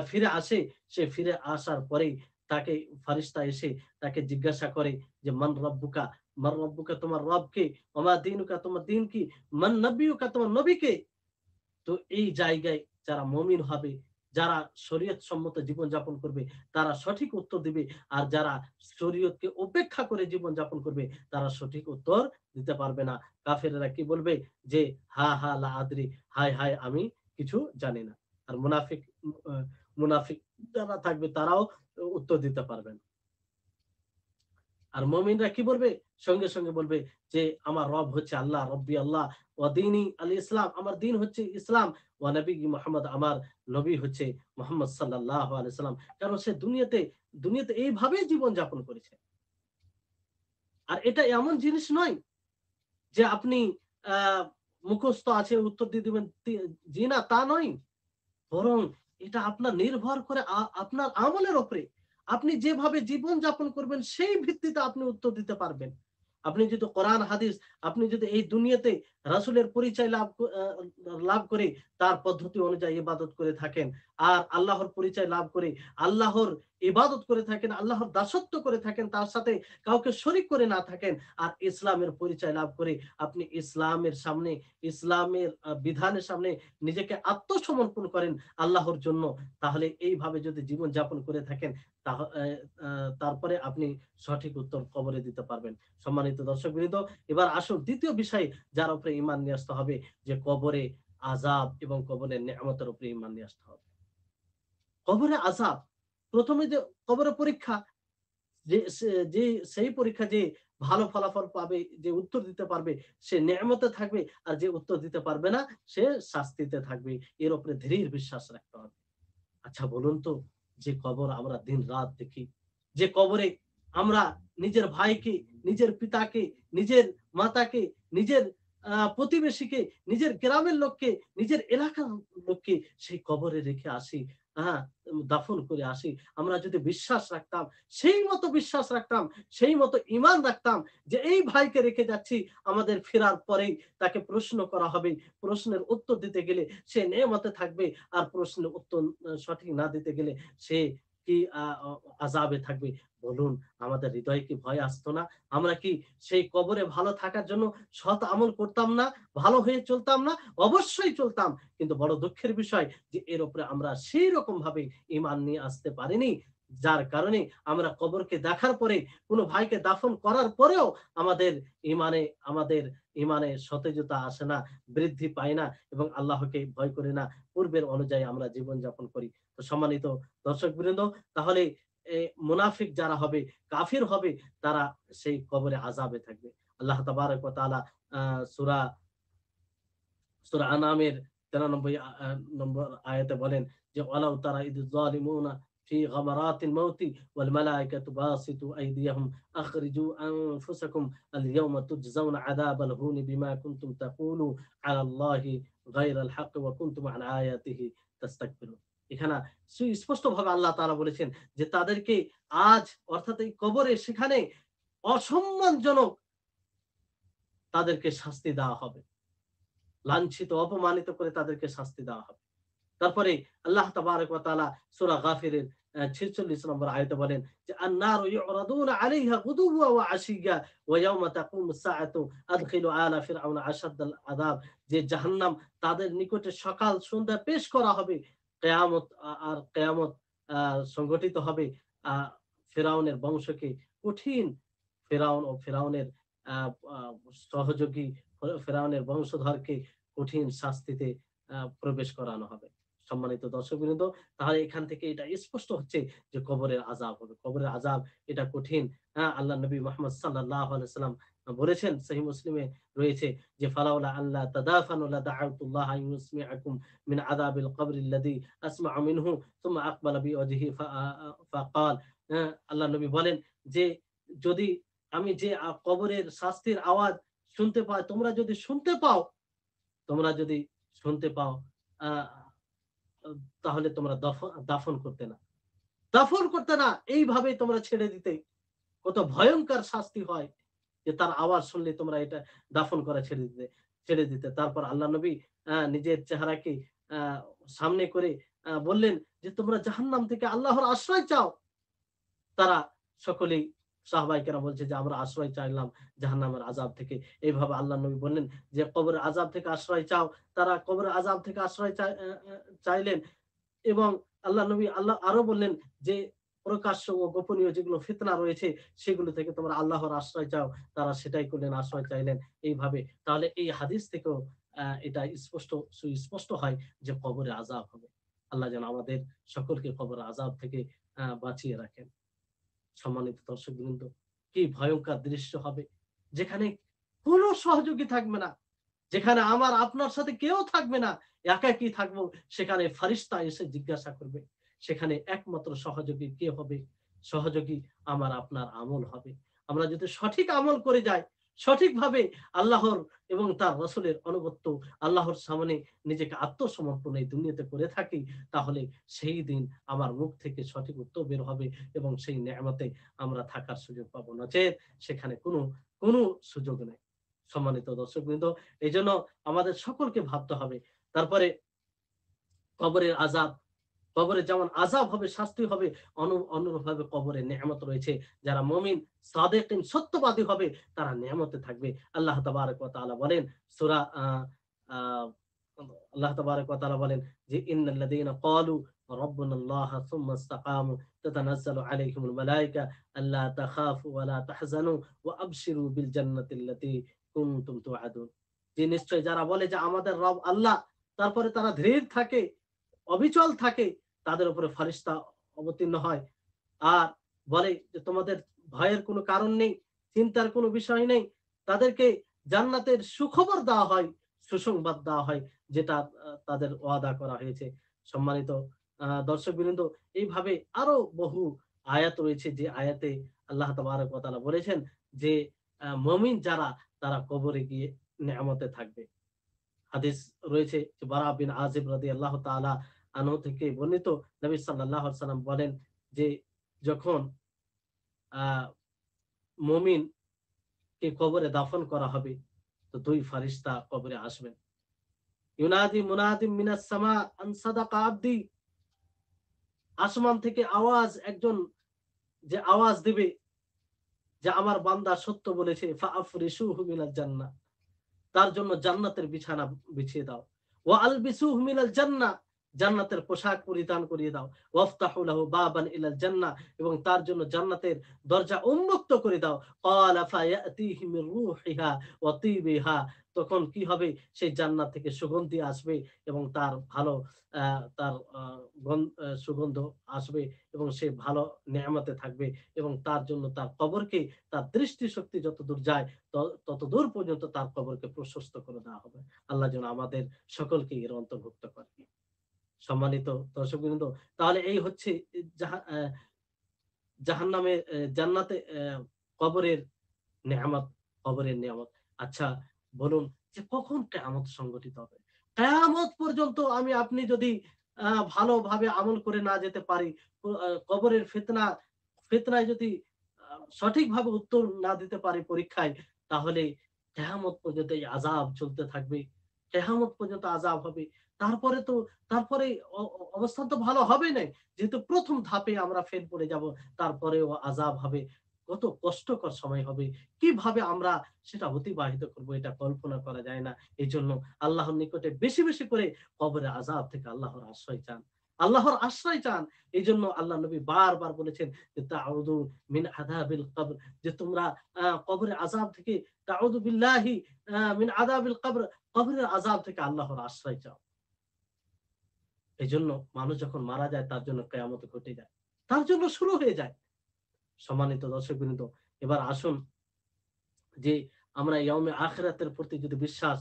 ফিরে আসে। সে ফিরে আসার পরেই তাকে ফারিস্তা এসে তাকে জিজ্ঞাসা করে যে, "মান রব্বুকা? মান রব্বুকা তোমার রব কে? ওয়া মা দীনুকা তোমার দিন কি? মান নবিয়্যুকা তোমার নবী কে?" তো এই জায়গায় যারা মুমিন হবে, যারা শরীয়ত সম্মত জীবনযাপন করবে, তারা সঠিক উত্তর দিবে। আর যারা শরীয়তকে উপেক্ষা করে জীবনযাপন করবে, তারা সঠিক উত্তর দিতে পারবে না। কাফেরেরা কি বলবে? যে, "হা, হা লা আদরি" হায়, হায় আমি কিছু জানি না। আর মুনাফিক যারা থাকবে তারাও উত্তর দিতে পারবে না। আর মুমিনরা কি বলবে? সঙ্গে, সঙ্গে বলবে যে, "আমার রব হচ্ছে আল্লাহ, রব্বি আল্লাহ, ওয়া দীনি আল ইসলাম। আমার দিন হচ্ছে ইসলাম, ওয়া নবিয়্যি মুহাম্মদ আমার নবী হচ্ছে মুহাম্মদ সাল্লাল্লাহু আলাইহি ওয়াসাল্লাম।" কারণ সে দুনিয়াতে এইভাবেই জীবন যাপন করেছে। আর এটা এমন জিনিস নয় যে আপনি আ মুখস্থ আছে উত্তর দিয়ে দিবেন জি না তা নয়। বরং এটা আপনার নির্ভর করে আপনার আমলের উপরে। আপনি যেভাবে জীবন যাপন করবেন সেই ভিত্তিতে আপনি উত্তর দিতে পারবেন। আপনি যদি কোরআন হাদিস, আপনি যদি এই দুনিয়াতে রাসূলের পরিচয় লাভ করে তার পদ্ধতি অনুযায়ী ইবাদত করে থাকেন, আর আল্লাহর পরিচয় লাভ করে আল্লাহর ইবাদত করে থাকেন, আল্লাহর দাসত্ব করে থাকেন, তার সাথে কাউকে শরীক করে না থাকেন, আর ইসলামের পরিচয় লাভ করে আপনি ইসলামের বিধানের সামনে নিজেকে আত্মসমর্পণ করেন আল্লাহর জন্য, তাহলে এইভাবে যদি জীবন যাপন করে থাকেন তাহ এ আ তারপরে আপনি সঠিক উত্তর কবরে দিতে পারবেন। সম্মানিত দর্শকবৃন্দ, এবার আসুন ২য় বিষয় যার উপরে ঈমান নিয়ে আসতে হবে যে কবরে আযাব এবং কবরের নেয়ামতের উপরে ঈমান নিয়ে আসতে হবে। কবরে আযাব, ১ম এ যে কবরের পরীক্ষা, যে সেই পরীক্ষা যে ভালো ফলাফল পাবে, যে উত্তর দিতে পারবে সে নেয়ামতে থাকবে, আর যে উত্তর দিতে পারবে না সে শাস্তিতে থাকবে। এর উপরে দৃঢ় বিশ্বাস রাখতে হবে। আচ্ছা বলুন তো, যে কবর আমরা দিন রাত দেখি, যে কবরে আমরা নিজের ভাইকে, নিজের পিতাকে, নিজের মাতাকে, নিজের প্রতিবেশীকে, নিজের গ্রামের লোককে, নিজের এলাকার লোককে সেই কবরে রেখে আসি, হ্যাঁ, দাফন করে আসি। আমরা যদি বিশ্বাস রাখতাম, সেই মতো বিশ্বাস রাখতাম, সেই মতো ঈমান রাখতাম যে এই ভাইকে রেখে যাচ্ছি, আমাদের ফেরার পরেই তাকে প্রশ্ন করা হবে। প্রশ্নের উত্তর দিতে গেলে সে নেয়ামতে থাকবে, আর প্রশ্নের উত্তর সঠিক না দিতে গেলে সে কি আযাবে থাকবে। বলুন, আমাদের হৃদয়ে কি ভয় আসতো না? আমরা কি সেই কবরে ভালো থাকার জন্য সৎ আমল করতাম না? ভালো হয়ে চলতাম না? অবশ্যই চলতাম। কিন্তু বড় দুঃখের বিষয় যে এর উপরে আমরা সেই রকম ভাবে ঈমান নিয়ে আসতে পারিনি। যার কারণে আমরা কবরকে দেখার পরে, কোন ভাইকে দাফন করার পরেও আমাদের ঈমানে আমাদের ঈমানে সতেজতা আসে না, বৃদ্ধি পায় না, এবং আল্লাহকে ভয় করি না। পূর্বের অনুযায়ী আমরা জীবনযাপন করি। তো সম্মানিত দর্শকবৃন্দ, তাহলে মুনাফিক যারা হবে, কাফির হবে, তারা সেই কবরে আযাবে থাকবে। আল্লাহ তাবারাক ওয়া তাআলা আ সূরা সূরা আনামের ৯৩ নম্বর আয়াতে বলেন যে, ওয়ালাউ তারা ইয যালিমুনা ফি গামারাতিল মাউতি ওয়াল মালায়েকাতু বাসিতু আইদিয়াহুম আখরিজু আনফুসাকুম আল ইয়াওমা তুজজাউনা আযাবাল হুনি বিমা কুনতুম তাকুলু আলা আল্লাহি গায়রাল হক ওয়া কুনতুম আন আয়াতিহি তাস্তাকবিরুন। এখানে সুস্পষ্টভাবে আল্লাহ তাআলা বলেছেন যে তাদেরকে আজ, অর্থাৎ এই কবরে, সেখানে অসম্মানজনক তাদেরকে শাস্তি দেওয়া হবে। লাঞ্ছিত, অপমানিত করে তাদেরকে শাস্তি দেওয়া হবে। তারপরে আল্লাহ তাবারাক ওয়া তাআলা সূরা গাফিরের ৪৬ নম্বর আয়াতে বলেন যে, আন-নারু ইউরাদুনা আলাইহা গুদুওয়া ওয়া আশিয়্যা ওয়া ইয়াওমা তাকুমুস সাআতু আদখিলু আলা ফিরআউনা আশাদ্দাল আযাব। যে জাহান্নাম তাদের নিকটে সকাল সন্ধ্যা পেশ করা হবে। কিয়ামত আর কিয়ামত আ সংগঠিত হবে। আ ফিরআউনের বংশকে কঠিন, ফিরআউন ও ফিরআউনের আ আ সহযোগী ফিরআউনের বংশধরকে কঠিন শাস্তিতে প্রবেশ করানো হবে। সম্মানিত দর্শকবৃন্দ, তাহলে এখান থেকে এটা স্পষ্ট হচ্ছে যে কবরের আযাব হবে। কবরের আযাব এটা কঠিন। আল্লাহ নবী মুহাম্মদ সাল্লাল্লাহু আলাইহি ওয়াসাল্লাম বলেছেন, সহিহ মুসলিমে রয়েছে যে, ফালাউলা আল্লা তাদাফানু লাদাআউতুল্লাহ আন ইউসমিআকুম মিন আযাবিল কবরি আল্লাযী আসমা'ু মিনহু সুম্মা আকবালা বিওয়াজহি ফাকাল। আল্লাহ নবী বলেন যে, যদি আমি যে কবরের শাস্তির আওয়াজ শুনতে পাই, তোমরা যদি শুনতে পাও, তোমরা যদি শুনতে পাও, আ তাহলে তোমরা দাফন করতে না। দাফন করতে না, এইভাবেই তোমরা ছেড়ে দিতে। কত ভয়ংকর শাস্তি হয় যে তার আওয়াজ শুনলে তোমরা এটা দাফন করা ছেড়ে দিতে। তারপর আল্লাহ নবী নিজের চেহারাকে আ সামনে করে বললেন যে, তোমরা জাহান্নাম থেকে আল্লাহর আশ্রয় চাও। তারা সকলেই, সাহাবায়ে কেরাম বলছে যে, আমরা আশ্রয় চাইলাম জাহান্নামের আযাব থেকে। এইভাবে আল্লাহর নবী বললেন যে, কবরের আযাব থেকে আশ্রয় চাও। তারা কবরের আযাব থেকে আশ্রয় চাইলেন, এবং আল্লাহ আরো বললেন যে, প্রকাশ্য ও গোপনীয় যেগুলো ফিতনা রয়েছে সেগুলো থেকে তোমরা আল্লাহর আশ্রয় চাও। তারা সেটাই করলেন, আশ্রয় চাইলেন এইভাবে। তাহলে এই হাদিস থেকেও এটা সুস্পষ্ট হয় যে কবরে আযাব হবে। আল্লাহ যেন আমাদের সকলকে কবরের আযাব থেকে বাঁচিয়ে রাখেন। সম্মানিত দর্শকবৃন্দ, কি ভয়ংকর দৃশ্য হবে, যেখানে কোনো সহযোগী থাকবে না, যেখানে আমার আপনার সাথে কেউ থাকবে না, একাকী থাকবো। সেখানে ফারিস্তা এসে জিজ্ঞাসা করবে। সেখানে একমাত্র সহযোগী কে হবে? সহযোগী আমার আপনার আমল হবে। আমরা যদি সঠিক আমল করে যাই, সঠিকভাবে আল্লাহর এবং তার রাসূলের আনুগত্য, আল্লাহর সামনে নিজেকে আত্মসমর্পণ এই দুনিয়াতে করে থাকি, তাহলে সেই দিন আমার মুখ থেকে সঠিক উত্তর বের হবে, এবং সেই নেয়ামতে আমরা থাকার সুযোগ পাবো। নচেৎ সেখানে কোনো সুযোগ নেই। সম্মানিত দর্শকবৃন্দ, এইজন্য আমাদের সকলকে ভাবতে হবে। তারপরে কবরের আযাব, কবরে যেমন আযাব হবে, শাস্তি হবে, অনুরূপভাবে কবরে নেয়ামত রয়েছে। যারা মুমিন, সাদিকিন, সত্যবাদী হবে, তারা নেয়ামতে থাকবে। আল্লাহ তাবারাক ওয়া তাআলা বলেন, সূরা আ আল্লাহ তাবারাক ওয়া তাআলা বলেন যে, ইন্নাল্লাযীনা ক্বালু রাব্বুনাল্লাহ সুম্মা ইসতাকামু তাতানাজ্জালু আলাইহিমুল মালায়েকা আল্লা তাখাফু ওয়া লা তাহজানু ওয়া আবশিরু বিল জান্নাতিল্লাতী কুনতুম তুআদুন। যে নিশ্চয় যারা বলে যে আমাদের রব আল্লাহ, তারপরে তারা ধীর থাকে, অবিচল থাকে, তাদের উপরে ফেরেশতা অবতীর্ণ হয়। আর বলে যে তোমাদের ভয়ের কোনো কারণ নেই। চিন্তার কোনো বিষয় নেই। তাদেরকে জান্নাতের সুখবর দেওয়া হয়, সুসংবাদ দেওয়া হয়, যেটা তাদের ওয়াদা করা হয়েছে। সম্মানিত দর্শকবৃন্দ, এইভাবে আরো বহু আয়াত রয়েছে, যে আয়াতে আল্লাহ তাবারক ওয়া তাআলা বলেছেন যে মুমিন যারা, তারা কবরে গিয়ে নেয়ামতে থাকবে। হাদিস রয়েছে যে বারা বিন আযিব রাদিয়াল্লাহু তাআলা আনহু থেকে বর্ণিত, নবী সাল্লাল্লাহু আলাইহি সাল্লাম বলেন যে যখন আ মুমিনকে কবরে দাফন করা হবে, তো 2 ফারিস্তা কবরে আসবেন। ইউনাদি মুনাদিম মিনাস সামা আন সাদাকা আবদি, আসমান থেকে আওয়াজ, একজন যে আওয়াজ দিবে যে আমার বান্দা সত্য বলেছে, ফাআফরিশুহু মিনাল জান্নাহ, তার জন্য জান্নাতের বিছানা বিছিয়ে দাও। ওয়া আলবিসুহু মিনাল জান্নাহ, জান্নাতের পোশাক পরিধান করিয়ে দাও। ওয়াফতাহু লাহু বাবান ইলাল জান্নাহ, এবং তার জন্য জান্নাতের দরজা উন্মুক্ত করে দাও। ক্বালা ফায়াতিহি মির রূহিহা ওয়া তিবিহা, তখন কি হবে? সেই জান্নাত থেকে সুগন্ধি আসবে, এবং তার ভালো তার সুগন্ধ আসবে, এবং সে ভালো নেয়ামতে থাকবে, এবং তার জন্য তার কবরকে, তার দৃষ্টিশক্তি যতদূর যায় ততদূর পর্যন্ত তার কবরকে প্রশস্ত করে দেওয়া হবে। আল্লাহ যেন আমাদের সকলকে এর অন্তর্ভুক্ত করে। সম্মানিত দর্শকবৃন্দ, তাহলে এই হচ্ছে জাহান্নামে জান্নাতে কবরের নেয়ামত, কবরের নিয়ামত। আচ্ছা বলুন, যে কখন কিয়ামত সংঘটিত হবে? কিয়ামত পর্যন্ত আমি আপনি যদি ভালোভাবে আমল করে না যেতে পারি, কবরের ফিতনায় যদি সঠিকভাবে উত্তর না দিতে পারি পরীক্ষায়, তাহলে কিয়ামত পর্যন্ত এই আযাব চলতে থাকবে। কিয়ামত পর্যন্ত আযাব হবে। তারপরে তো তারপরে অবস্থান তো ভালো হবে নাই। যেহেতু ১ম ধাপে আমরা ফেল করে যাব, তারপরেও আযাব হবে। কত কষ্টকর সময় হবে। কিভাবে আমরা সেটা অতিবাহিত করব, এটা কল্পনা করা যায় না। এজন্য আল্লাহর নিকটে বেশি, বেশি করে কবরের আযাব থেকে আল্লাহর আশ্রয় চান। আল্লাহর আশ্রয় চান। এজন্য আল্লাহ নবী বারবার বলেছেন যে তাউযু মিন আযাবিল কবর, যে তোমরা কবরের আযাব থেকে, তাউযু বিল্লাহি মিন আযাবিল কবর, কবরের আযাব থেকে আল্লাহর আশ্রয় চাও। এজন্য মানুষ যখন মারা যায়, তার জন্য কিয়ামত ঘটে যায়। তার জন্য শুরু হয়ে যায়। সম্মানিত দর্শকবৃন্দ, এবার আসুন যে আমরা ইয়াউমে আখিরাতের প্রতি যদি বিশ্বাস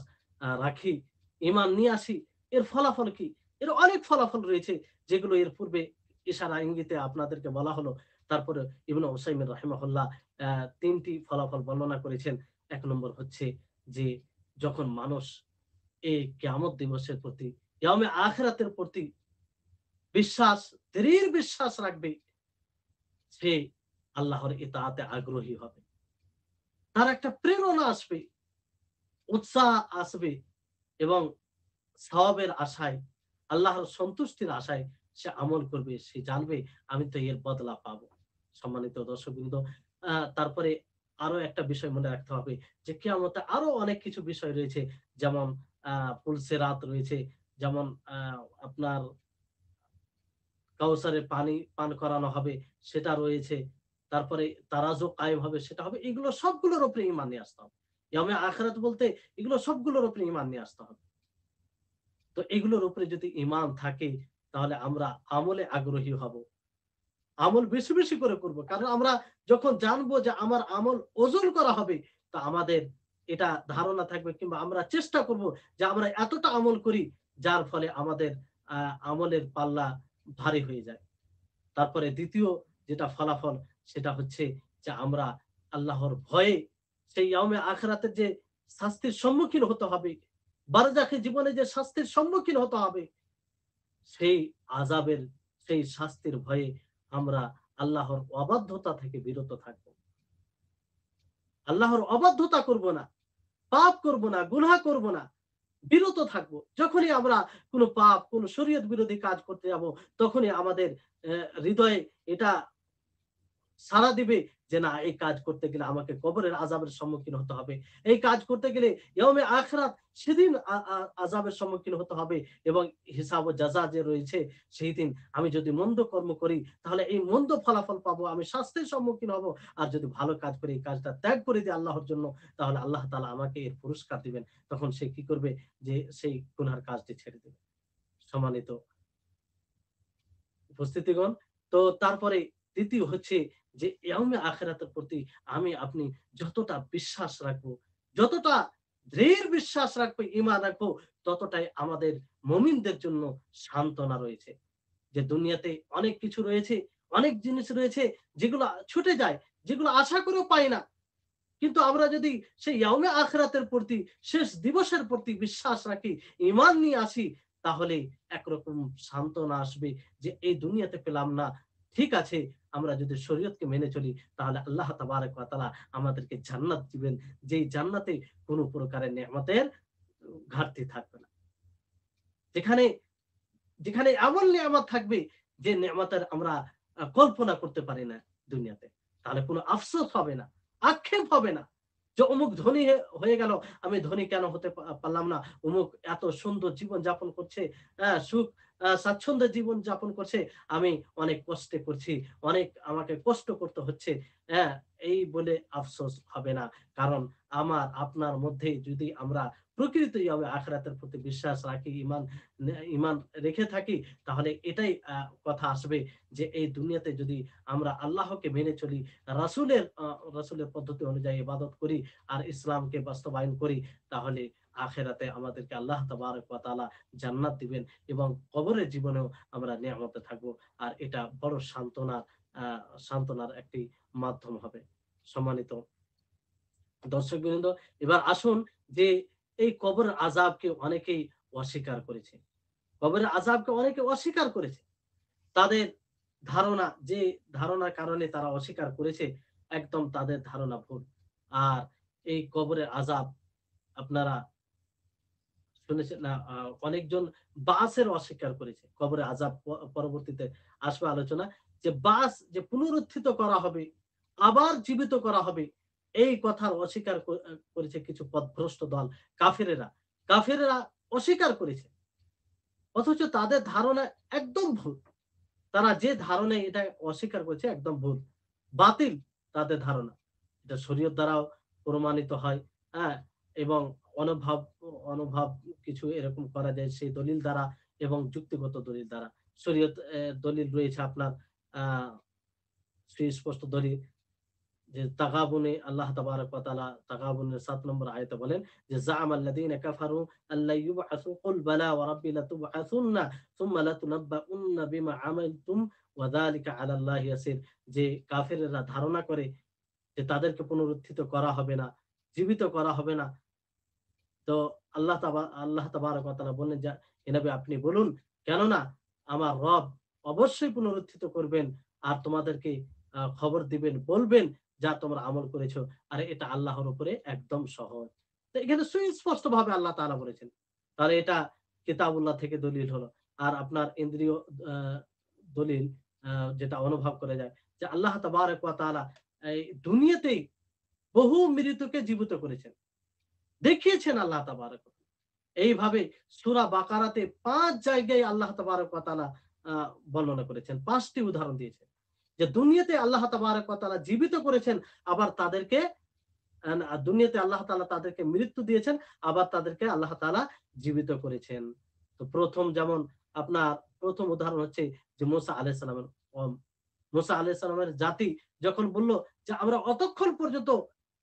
রাখি, ঈমান নিয়ে আসি, এর ফলাফল কি? এর অনেক ফলাফল রয়েছে, যেগুলো এর পূর্বে ইশারা ইঙ্গিতে আপনাদেরকে বলা হলো। তারপরে ইবনে উসাইমিন রাহিমাহুল্লাহ ৩ টি ফলাফল বর্ণনা করেছেন। ১ নম্বর হচ্ছে যে যখন মানুষ এই কিয়ামত দিবসের প্রতি, ইয়াউমে আখিরাতের প্রতি বিশ্বাস, দৃঢ় বিশ্বাস রাখবে, সে আল্লাহর ইতাআতে আগ্রহী হবে। তার একটা প্রেরণা আসবে, উৎসাহ আসবে, এবং সওয়াবের আশায়, আল্লাহর সন্তুষ্টির আশায় সে আমল করবে। সে জানবে আমি তো এর বদলা পাবো। সম্মানিত দর্শকবৃন্দ, তারপরে আরো একটা বিষয় মনে রাখতে হবে, যে কিয়ামতে আরো অনেক কিছু বিষয় রয়েছে। যেমন পুলসিরাত রয়েছে, যেমন আপনার কাউসারের পানি পান করানো হবে, সেটা রয়েছে। তারপরে তারাজু কায়েম হবে, সেটা হবে। এগুলো সবগুলোর উপরে ঈমান নিয়ে আসতে হবে। ইয়াউমে আখিরাত বলতে এগুলো সবগুলোর উপরে ঈমান নিয়ে আসতে হবে। তো এগুলোর উপরে যদি ঈমান থাকে, তাহলে আমরা আমলে আগ্রহী হব। আমল বেশি, বেশি করে করব। কারণ আমরা যখন জানবো যে আমার আমল ওজন করা হবে, তো আমাদের এটা ধারণা থাকবে, কিংবা আমরা চেষ্টা করব যে আমরা এতটা আমল করি, যার ফলে আমাদের আমলের পাল্লা ভারী হয়ে যায়। তারপরে ২য় যেটা ফলাফল, সেটা হচ্ছে যে আমরা আল্লাহর ভয়ে সেই ইয়াউমে আখিরাতের যে শাস্তির সম্মুখীন হতে হবে, বারজাখি জীবনে যে শাস্তির সম্মুখীন হতে হবে, সেই আযাবের, সেই শাস্তির ভয়ে আমরা আল্লাহর অবাধ্যতা থেকে বিরত থাকব। আল্লাহর অবাধ্যতা করব না, পাপ করব না, গুনাহ করব না, বিরত থাকব। যখনই আমরা কোন পাপ, কোন শরীয়ত বিরোধী কাজ করতে যাব, তখনই আমাদের হৃদয়ে এটা সাড়া দিবে যে না, এই কাজ করতে গেলে আমাকে কবরের আযাবের সম্মুখীন হতে হবে। এই কাজ করতে গেলে ইয়াউমে আখিরাত, সেদিন আযাবের সম্মুখীন হতে হবে, এবং হিসাব ও জাযা যে রয়েছে, সেই দিন আমি যদি মন্দ কর্ম করি, তাহলে এই মন্দ ফলাফল পাবো, আমি শাস্তির সম্মুখীন হব। আর যদি ভালো কাজ করি, এই কাজটা ত্যাগ করে দিই আল্লাহর জন্য, তাহলে আল্লাহ তাআলা আমাকে এর পুরস্কার দিবেন। তখন সে কি করবে? যে সেই গুনার কাজটি ছেড়ে দেবে। সম্মানিত উপস্থিতিগণ, তো তারপরে ২য় হচ্ছে যে ইয়াউমে আখিরাতের প্রতি আমি আপনি যতটা বিশ্বাস রাখবো, যতটা দৃঢ় বিশ্বাস রাখবো, ঈমান রাখবো, ততটাই আমাদের মুমিনদের জন্য সান্ত্বনা রয়েছে। যে দুনিয়াতে অনেক কিছু রয়েছে, অনেক জিনিস রয়েছে যেগুলো ছুটে যায়, যেগুলো আশা করেও পাই না। কিন্তু আমরা যদি সেই ইয়াউমে আখিরাতের প্রতি, শেষ দিবসের প্রতি বিশ্বাস রাখি, ঈমান নিয়ে আসি, তাহলে একরকম সান্ত্বনা আসবে যে এই দুনিয়াতে পেলাম না। ঠিক আছে, আমরা যদি শরীয়তকে মেনে চলি তাহলে আল্লাহ তাবারাক ওয়া তাআলা আমাদেরকে জান্নাত দিবেন। যেই জান্নাতে কোন প্রকারের নেয়ামতের ঘাটতি থাকবে না। যেখানে যেখানে এমন নেয়ামত থাকবে যে নেয়ামতের আমরা কল্পনা করতে পারি না দুনিয়াতে। তাহলে কোনো আফসোস হবে না, আক্ষেপ হবে না। যে অমুক ধনী হয়ে গেল, আমি ধনী কেন হতে পারলাম না? অমুক এত সুন্দর জীবন যাপন করছে, সুখ স্বাচ্ছন্দ্যে জীবন যাপন করছে। আমি অনেক কষ্টে করছি, অনেক আমাকে কষ্ট করতে হচ্ছে। হ্যাঁ? এই বলে আফসোস হবে না। কারণ আমার আপনার মধ্যে যদি আমরা প্রকৃত ইয়ামে আখিরাতের প্রতি বিশ্বাস রাখি, ঈমান রেখে থাকি, তাহলে এটাই কথা আসবে যে এই দুনিয়াতে যদি আমরা আল্লাহকে মেনে চলি, রাসূলের পদ্ধতি অনুযায়ী ইবাদত করি আর ইসলামকে বাস্তবায়ন করি, তাহলে আখিরাতে আমাদেরকে আল্লাহ তাবারক ওয়া তাআলা জান্নাত দিবেন এবং কবরের জীবনেও আমরা নিয়ামতে থাকবো। আর এটা বড় সান্ত্বনার একটি মাধ্যম হবে। সম্মানিত দর্শকবৃন্দ, এবার আসুন যে এই কবরের আযাবকে অনেকেই অস্বীকার করেছে। কবরের আযাবকে অনেকে অস্বীকার করেছে। তাদের যে ধারণার কারণে তারা অস্বীকার করেছে, একদম তাদের ধারণা ভুল। আর এই কবরের আযাব আপনারা শুনেছেন না, অনেকজন বাসের অস্বীকার করেছে। কবরে আযাব পরবর্তীতে আসবে আলোচনা। যে যে পুনরুত্থিত করা হবে, আবার জীবিত করা হবে, এই কথার অস্বীকার করেছে কিছু পথভ্রষ্ট দল কাফেরেরা। কাফেরেরা অস্বীকার করেছে। অথচ তাদের ধারণা একদম ভুল। তারা যে ধারণায় এটা অস্বীকার করেছে একদম ভুল। বাতিল তাদের ধারণা। এটা শরীয়ত দ্বারাও প্রমাণিত হয়, হ্যাঁ? এবং অনভাব অনভাব কিছু এরকম করা যায় সেই দলিল দ্বারা এবং যুক্তিগত দলিল দ্বারা। শরীয়ত দলিল রয়েছে আপনার আ সুস্পষ্ট দলিল যে তাগাবুনে আল্লাহ তাবারাক ওয়া তাআলা তাগাবুনের ৭ নম্বর আয়াতে বলেন যে জাআমাল্লাযীনা কাফারু আল্লা ইউবআসু কুল বালা ওয়া রাব্বি লাতুবআসুন্না সুম্মা লাতুনাব্বাউন্না বিমা আমালতুম ওয়া যালিকা আলাল্লাহি ইয়াসির। যে কাফেররা ধারণা করে যে তাদেরকে পুনরুত্থিত করা হবে না, জীবিত করা হবে না। তো আল্লাহ তাবারাক ওয়া তাআলা বললেন যে হে নবী আপনি বলুন, কেননা আমার রব অবশ্যই পুনরুত্থিত করবেন আর তোমাদেরকে খবর দিবেন, বলবেন যা তোমরা আমল করেছো। আর এটা আল্লাহর উপরে একদম সহজ। তো এখানে সুস্পষ্টভাবে আল্লাহ তাআলা বলেছেন। তাহলে এটা কিতাবুল্লাহ থেকে দলিল হলো। আর আপনার ইন্দ্রিয় আ দলিল যেটা অনুভব করা যায় যে আল্লাহ তাবারাক ওয়া তাআলা এই দুনিয়াতেই বহু মৃতকে জীবিত করেছেন। দেখিয়েছেন আল্লাহ তাবারাক ওয়া তাআলা। এইভাবে সূরা বাকারাতে ৫ জায়গায় আল্লাহ তাবারাক ওয়া তাআলা আ বর্ণনা করেছেন। ৫ টি উদাহরণ দিয়েছেন। যে দুনিয়াতে আল্লাহ তাবারাক ওয়া তাআলা জীবিত করেছেন, আবার তাদেরকে দুনিয়াতে আল্লাহ তাআলা তাদেরকে মৃত্যু দিয়েছেন, আবার তাদেরকে আল্লাহ তাআলা জীবিত করেছেন। তো যেমন আপনার ১ম উদাহরণ হচ্ছে যে মুসা আলাইহিস সালামের কওম। মুসা আলাইহিস সালামের জাতি যখন বলল যে আমরা অতক্ষণ পর্যন্ত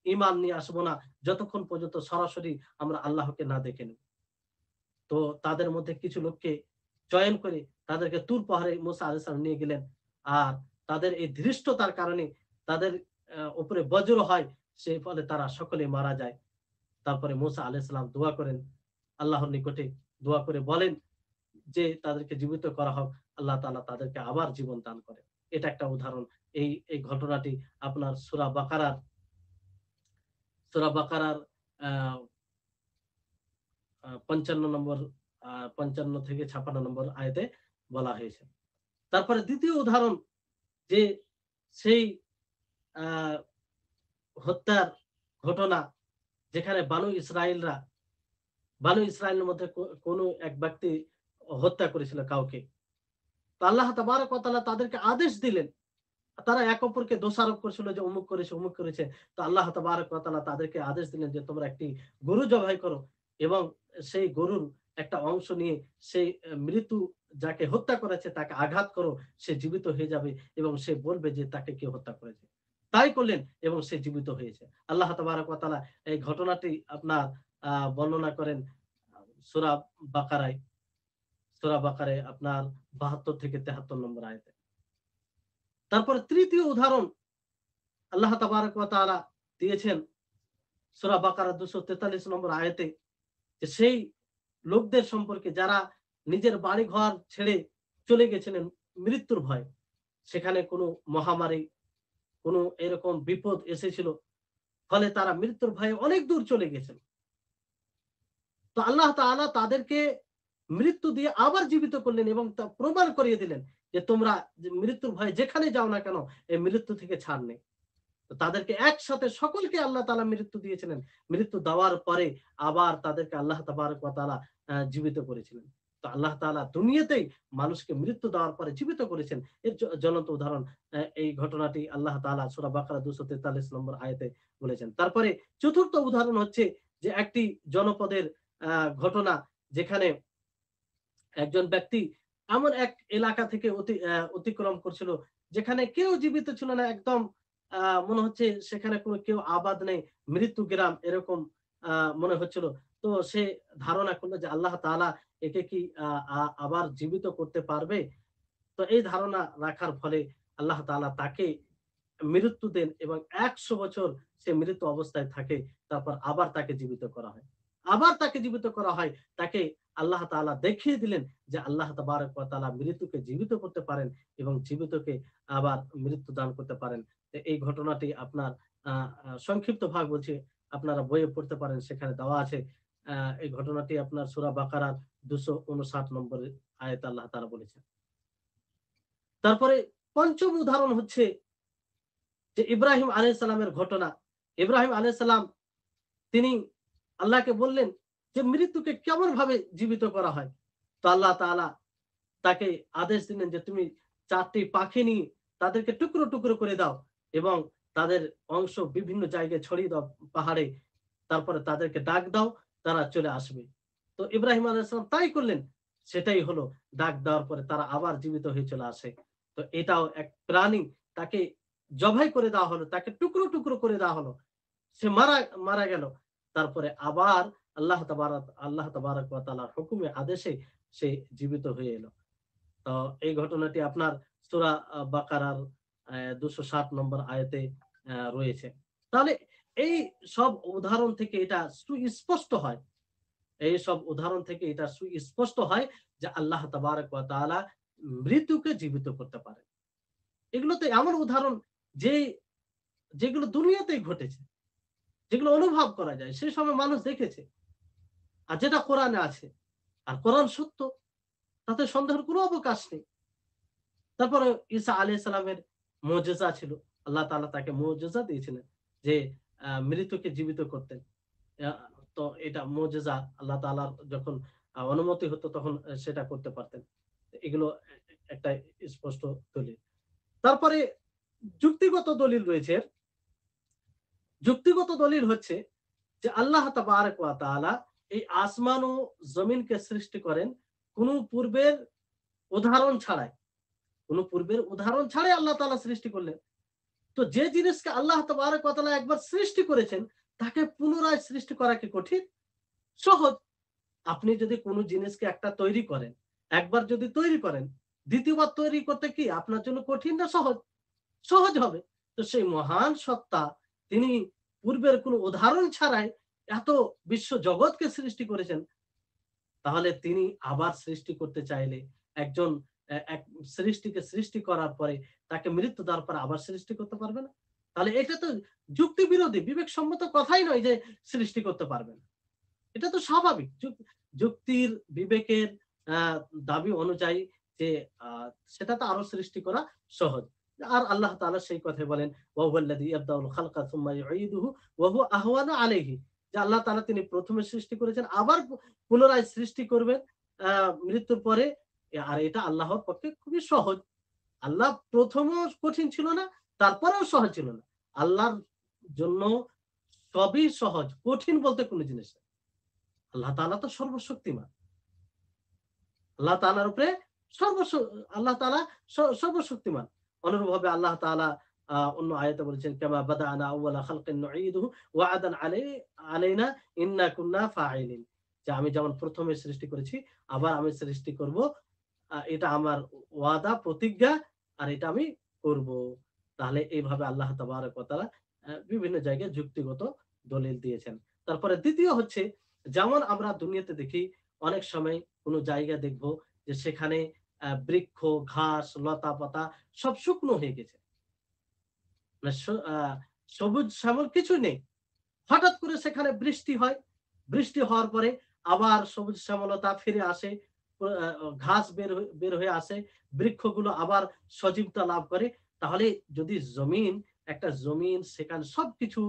ঈমান নিয়ে আসবো না, যতক্ষণ পর্যন্ত সরাসরি আমরা আল্লাহকে না দেখে নেব। তো তাদের মধ্যে কিছু লোককে চয়ন করে তাদেরকে তুর পাহাড়ে মুসা আলাইহিস সালাম নিয়ে গেলেন। আর তাদের এই ধৃষ্টতার কারণে তাদের উপরে বজ্র হয়, সেই ফলে তারা সকলে মারা যায়। তারপরে মুসা আলাইহিস সালাম দোয়া করেন আল্লাহর নিকটে, দোয়া করে বলেন যে তাদেরকে জীবিত করা হোক। আল্লাহ তাআলা তাদেরকে আবার জীবন দান করেন। এটা একটা উদাহরণ। এই ঘটনাটি আপনার সূরা বাকারার আ আ ৫৫ নম্বর ৫৫ থেকে ৫৬ নম্বর আয়াতে বলা হয়েছে। তারপরে ২য় উদাহরণ যে সেই আ হত্যার ঘটনা যেখানে বানু ইসরাইলের মধ্যে কোনো এক ব্যক্তি হত্যা করেছিল কাউকে। তো আল্লাহ তাবারাক ওয়া তাআলা তাদেরকে আদেশ দিলেন। তারা এক অপরকে দোষারোপ করছিল যে অমুক করেছে, অমুক করেছে। তো আল্লাহ তাবারাক ওয়া তাআলা তাদেরকে আদেশ দিলেন যে তোমরা একটি গরু জবাই করো এবং সেই গরুর একটা অংশ নিয়ে সেই মৃত্যু যাকে হত্যা করেছে তাকে আঘাত করো, সে জীবিত হয়ে যাবে এবং সে বলবে যে তাকে কে হত্যা করেছে। তাই করলেন এবং সে জীবিত হয়েছে। আল্লাহ তাবারক ওয়া তাআলা এই ঘটনাটি আপনার বর্ণনা করেন সূরা বাকারায়, আপনার ৭২ থেকে ৭৩ নম্বর আয়াতে। তারপরে তৃতীয় উদাহরণ আল্লাহ তাবারক ওয়া তাআলা দিয়েছেন সূরা বাকারা ২৪৩ নম্বর আয়াতে, যে সেই লোকদের সম্পর্কে যারা নিজের বাড়ি ঘর ছেড়ে চলে গেছিলেন মৃত্যুর ভয়ে। সেখানে কোনো মহামারী, কোনো এরকম বিপদ এসেছিল। ফলে তারা মৃত্যুর ভয়ে অনেক দূর চলে গেছেন। তো আল্লাহ তাআলা তাদেরকে মৃত্যু দিয়ে আবার জীবিত করলেন এবং তা প্রমাণ করিয়ে দিলেন যে তোমরা যে মৃত্যুর ভয়ে যেখানে যাও না কেন এই মৃত্যু থেকে ছাড় নেই। তো তাদেরকে একসাথে সকলকে আল্লাহ তাআলা মৃত্যু দিয়েছিলেন। মৃত্যু দেওয়ার পরে আবার তাদেরকে আল্লাহ তাবারক ওয়া তাআলা জীবিত করেছিলেন। তো আল্লাহ তাআলা দুনিয়াতেই মানুষকে মৃত্যু দেওয়ার পরে জীবিত করেছেন। এর জ্বলন্ত উদাহরণ এই ঘটনাটি আল্লাহ তাআলা সূরা বাকারা ২৪৩ নম্বর আয়াতে বলেছেন। তারপরে চতুর্থ উদাহরণ হচ্ছে যে একটি জনপদের ঘটনা, যেখানে একজন ব্যক্তি এমন এক এলাকা থেকে অতিক্রম করছিল যেখানে কেউ জীবিত ছিল না, একদম মনে হচ্ছে সেখানে কোনো কেউ আবাদ নেই, মৃত্যু গ্রাম এরকম মনে হচ্ছিল। তো সে ধারণা করলো যে আল্লাহ তাআলা একে কি আবার জীবিত করতে পারবে। তো এই ধারণা রাখার ফলে আল্লাহ তাআলা তাকে মৃত্যু দেন এবং ১০০ বছর সে মৃত অবস্থায় থাকে। তারপর আবার তাকে জীবিত করা হয়। আবার তাকে জীবিত করা হয়। তাকে আল্লাহ তাআলা দেখিয়ে দিলেন যে আল্লাহ তাবারক ওয়া তাআলা মৃত্যুকে জীবিত করতে পারেন এবং জীবিতকে আবার মৃত্যু দান করতে পারেন। তো এই ঘটনাটি আপনার আ আ সংক্ষিপ্ত ভাগ বলছি, আপনারা বইয়ে পড়তে পারেন, সেখানে দেওয়া আছে। আ এই ঘটনাটি আপনার সূরা বাকারার ২৫৯ নম্বরের আয়াতে আল্লাহ তাআলা বলেছেন। তারপরে পঞ্চম উদাহরণ হচ্ছে যে ইব্রাহিম আলাইহিস সালামের ঘটনা। ইব্রাহিম আলাইহিস সালাম তিনি আল্লাহকে বললেন যে মৃত্যুকে কেমন ভাবে জীবিত করা হয়। তো আল্লাহ তাআলা তাকে আদেশ দিলেন যে তুমি ৪ টি পাখি নিয়ে তাদেরকে টুকরো, টুকরো করে দাও এবং তাদের অংশ বিভিন্ন জায়গায় ছড়িয়ে দাও পাহাড়ে। তারপরে তাদেরকে ডাক দাও, তারা চলে আসবে। তো ইব্রাহিম আলাইহিস সালাম তাই করলেন। সেটাই হলো, ডাক দেওয়ার পরে তারা আবার জীবিত হয়ে চলে আসে। তো এটাও এক প্রাণী, তাকে জবাই করে দেওয়া হলো, তাকে টুকরো, টুকরো করে দেওয়া হলো। সে মারা গেল। তারপরে আবার আল্লাহ তাবারাক ওয়া তাআলার হুকুমে আদেশে সে জীবিত হয়ে এলো। তো এই ঘটনাটি আপনার সূরা বাকারার ২৬০ নম্বর আয়াতে রয়েছে। তাহলে এই সব উদাহরণ থেকে এটা সুস্পষ্ট হয়। এইসব উদাহরণ থেকে এটা সুস্পষ্ট হয় যে আল্লাহ তাবারাক ওয়া তাআলা মৃত্যুকে জীবিত করতে পারেন। এগুলো তো এমন উদাহরণ যে যেগুলো দুনিয়াতেই ঘটেছে, যেগুলো অনুভব করা যায়। সেই সময় মানুষ দেখেছে। আর যেটা কোরআনে আছে। আর কোরআন সত্য, তাতে সন্দেহের কোনো অবকাশ নেই। তারপরে ঈসা আলাইহিস সালামের মুজিজা ছিল। আল্লাহ তাআলা তাকে মুজিজা দিয়েছিলেন যে মৃতকে জীবিত করতেন। আ তো এটা মুজিজা আল্লাহ তাআলার যখন অনুমতি হতো তখন সেটা করতে পারতেন। এগুলো একটা স্পষ্ট দলিল। তারপরে যুক্তিগত দলিল রয়েছে। যুক্তিগত দলিল হচ্ছে যে আল্লাহ তাবারক ওয়া তাআলা এই আসমান ও জমিনকে সৃষ্টি করেন কোন পূর্বের উদাহরণ ছাড়াই। কোন পূর্বের উদাহরণ ছাড়াই আল্লাহ তাআলা সৃষ্টি করলেন। তো যে জিনিসকে আল্লাহ তাবারক ওয়া তাআলা একবার সৃষ্টি করেছেন, তাকে পুনরায় সৃষ্টি করা কি কঠিন? সহজ। আপনি যদি কোন জিনিসকে একটা তৈরি করেন, একবার যদি তৈরি করেন, দ্বিতীয়বার তৈরি করতে কি আপনার জন্য কঠিন না সহজ? সহজ হবে। তো সেই মহান সত্তা তিনি পূর্বের কোন উদাহরণ ছাড়াই এত বিশ্ব জগৎকে সৃষ্টি করেছেন। তাহলে তিনি আবার সৃষ্টি করতে চাইলে একজন এক সৃষ্টিকে সৃষ্টি করার পরে তাকে মৃত্যু দেওয়ার পরে আবার সৃষ্টি করতে পারবে না? তাহলে এটা তো যুক্তি বিরোধী, বিবেকসম্মত কথাই নয় যে সৃষ্টি করতে পারবে না। এটা তো স্বাভাবিক। যুক্তির বিবেকের আ দাবি অনুযায়ী যে আ সেটা তো আরো সৃষ্টি করা সহজ। আর আল্লাহ তাআলা সেই কথাই বলেন, ওয়া হুয়াল্লাযী ইয়াবদাউল খালকা সুম্মা ইউঈদুহু ওয়া হুয়া আহওয়ানু আলাইহি। যে আল্লাহ তাআলা তিনি ১ম এ সৃষ্টি করেছেন, আবার পুনরায় সৃষ্টি করবেন আ মৃত্যুর পরে। আর এটা আল্লাহর পক্ষে খুবই সহজ। আল্লাহ ১ম ও কঠিন ছিল না, তারপরেও সহজ ছিল না। আল্লাহর জন্য সবই সহজ। কঠিন বলতে কোন জিনিস নেই। আল্লাহ তাআলা তো সর্বশক্তিমান। আল্লাহ তাআলার উপরে সর্বশ আল্লাহ তাআলা সর্বশক্তিমান। অনুরূপভাবে আল্লাহ তাআলা অন্য আয়াতে বলেছেন, কামা বাদাআনা আউওয়ালা খালকিন নুঈদুহু ওয়া'দান আলাইনা ইন্না কুন্না ফাইলিন। যে আমি যেমন প্রথমে সৃষ্টি করেছি আবার আমি সৃষ্টি করব। এটা আমার ওয়াদা, প্রতিজ্ঞা, আর এটা আমি করব। তাহলে এইভাবে আল্লাহ তাবারক ওয়া তাআলা বিভিন্ন জায়গায় যুক্তিগত দলিল দিয়েছেন। তারপরে দ্বিতীয় হচ্ছে, যেমন আমরা দুনিয়াতে দেখি অনেক সময় কোন জায়গা দেখব যে সেখানে বৃক্ষ, ঘাস, লতা-পাতা সব শুকনো হয়ে গেছে। মানে সবুজ শ্যামল কিছু নেই। হঠাৎ করে সেখানে বৃষ্টি হয়। বৃষ্টি হওয়ার পরে আবার সবুজ শ্যামলতা ফিরে আসে। ঘাস বের হয়ে আসে। বৃক্ষগুলো আবার সজীবতা লাভ করে। তাহলে যদি একটা জমিন সেখানে সবকিছু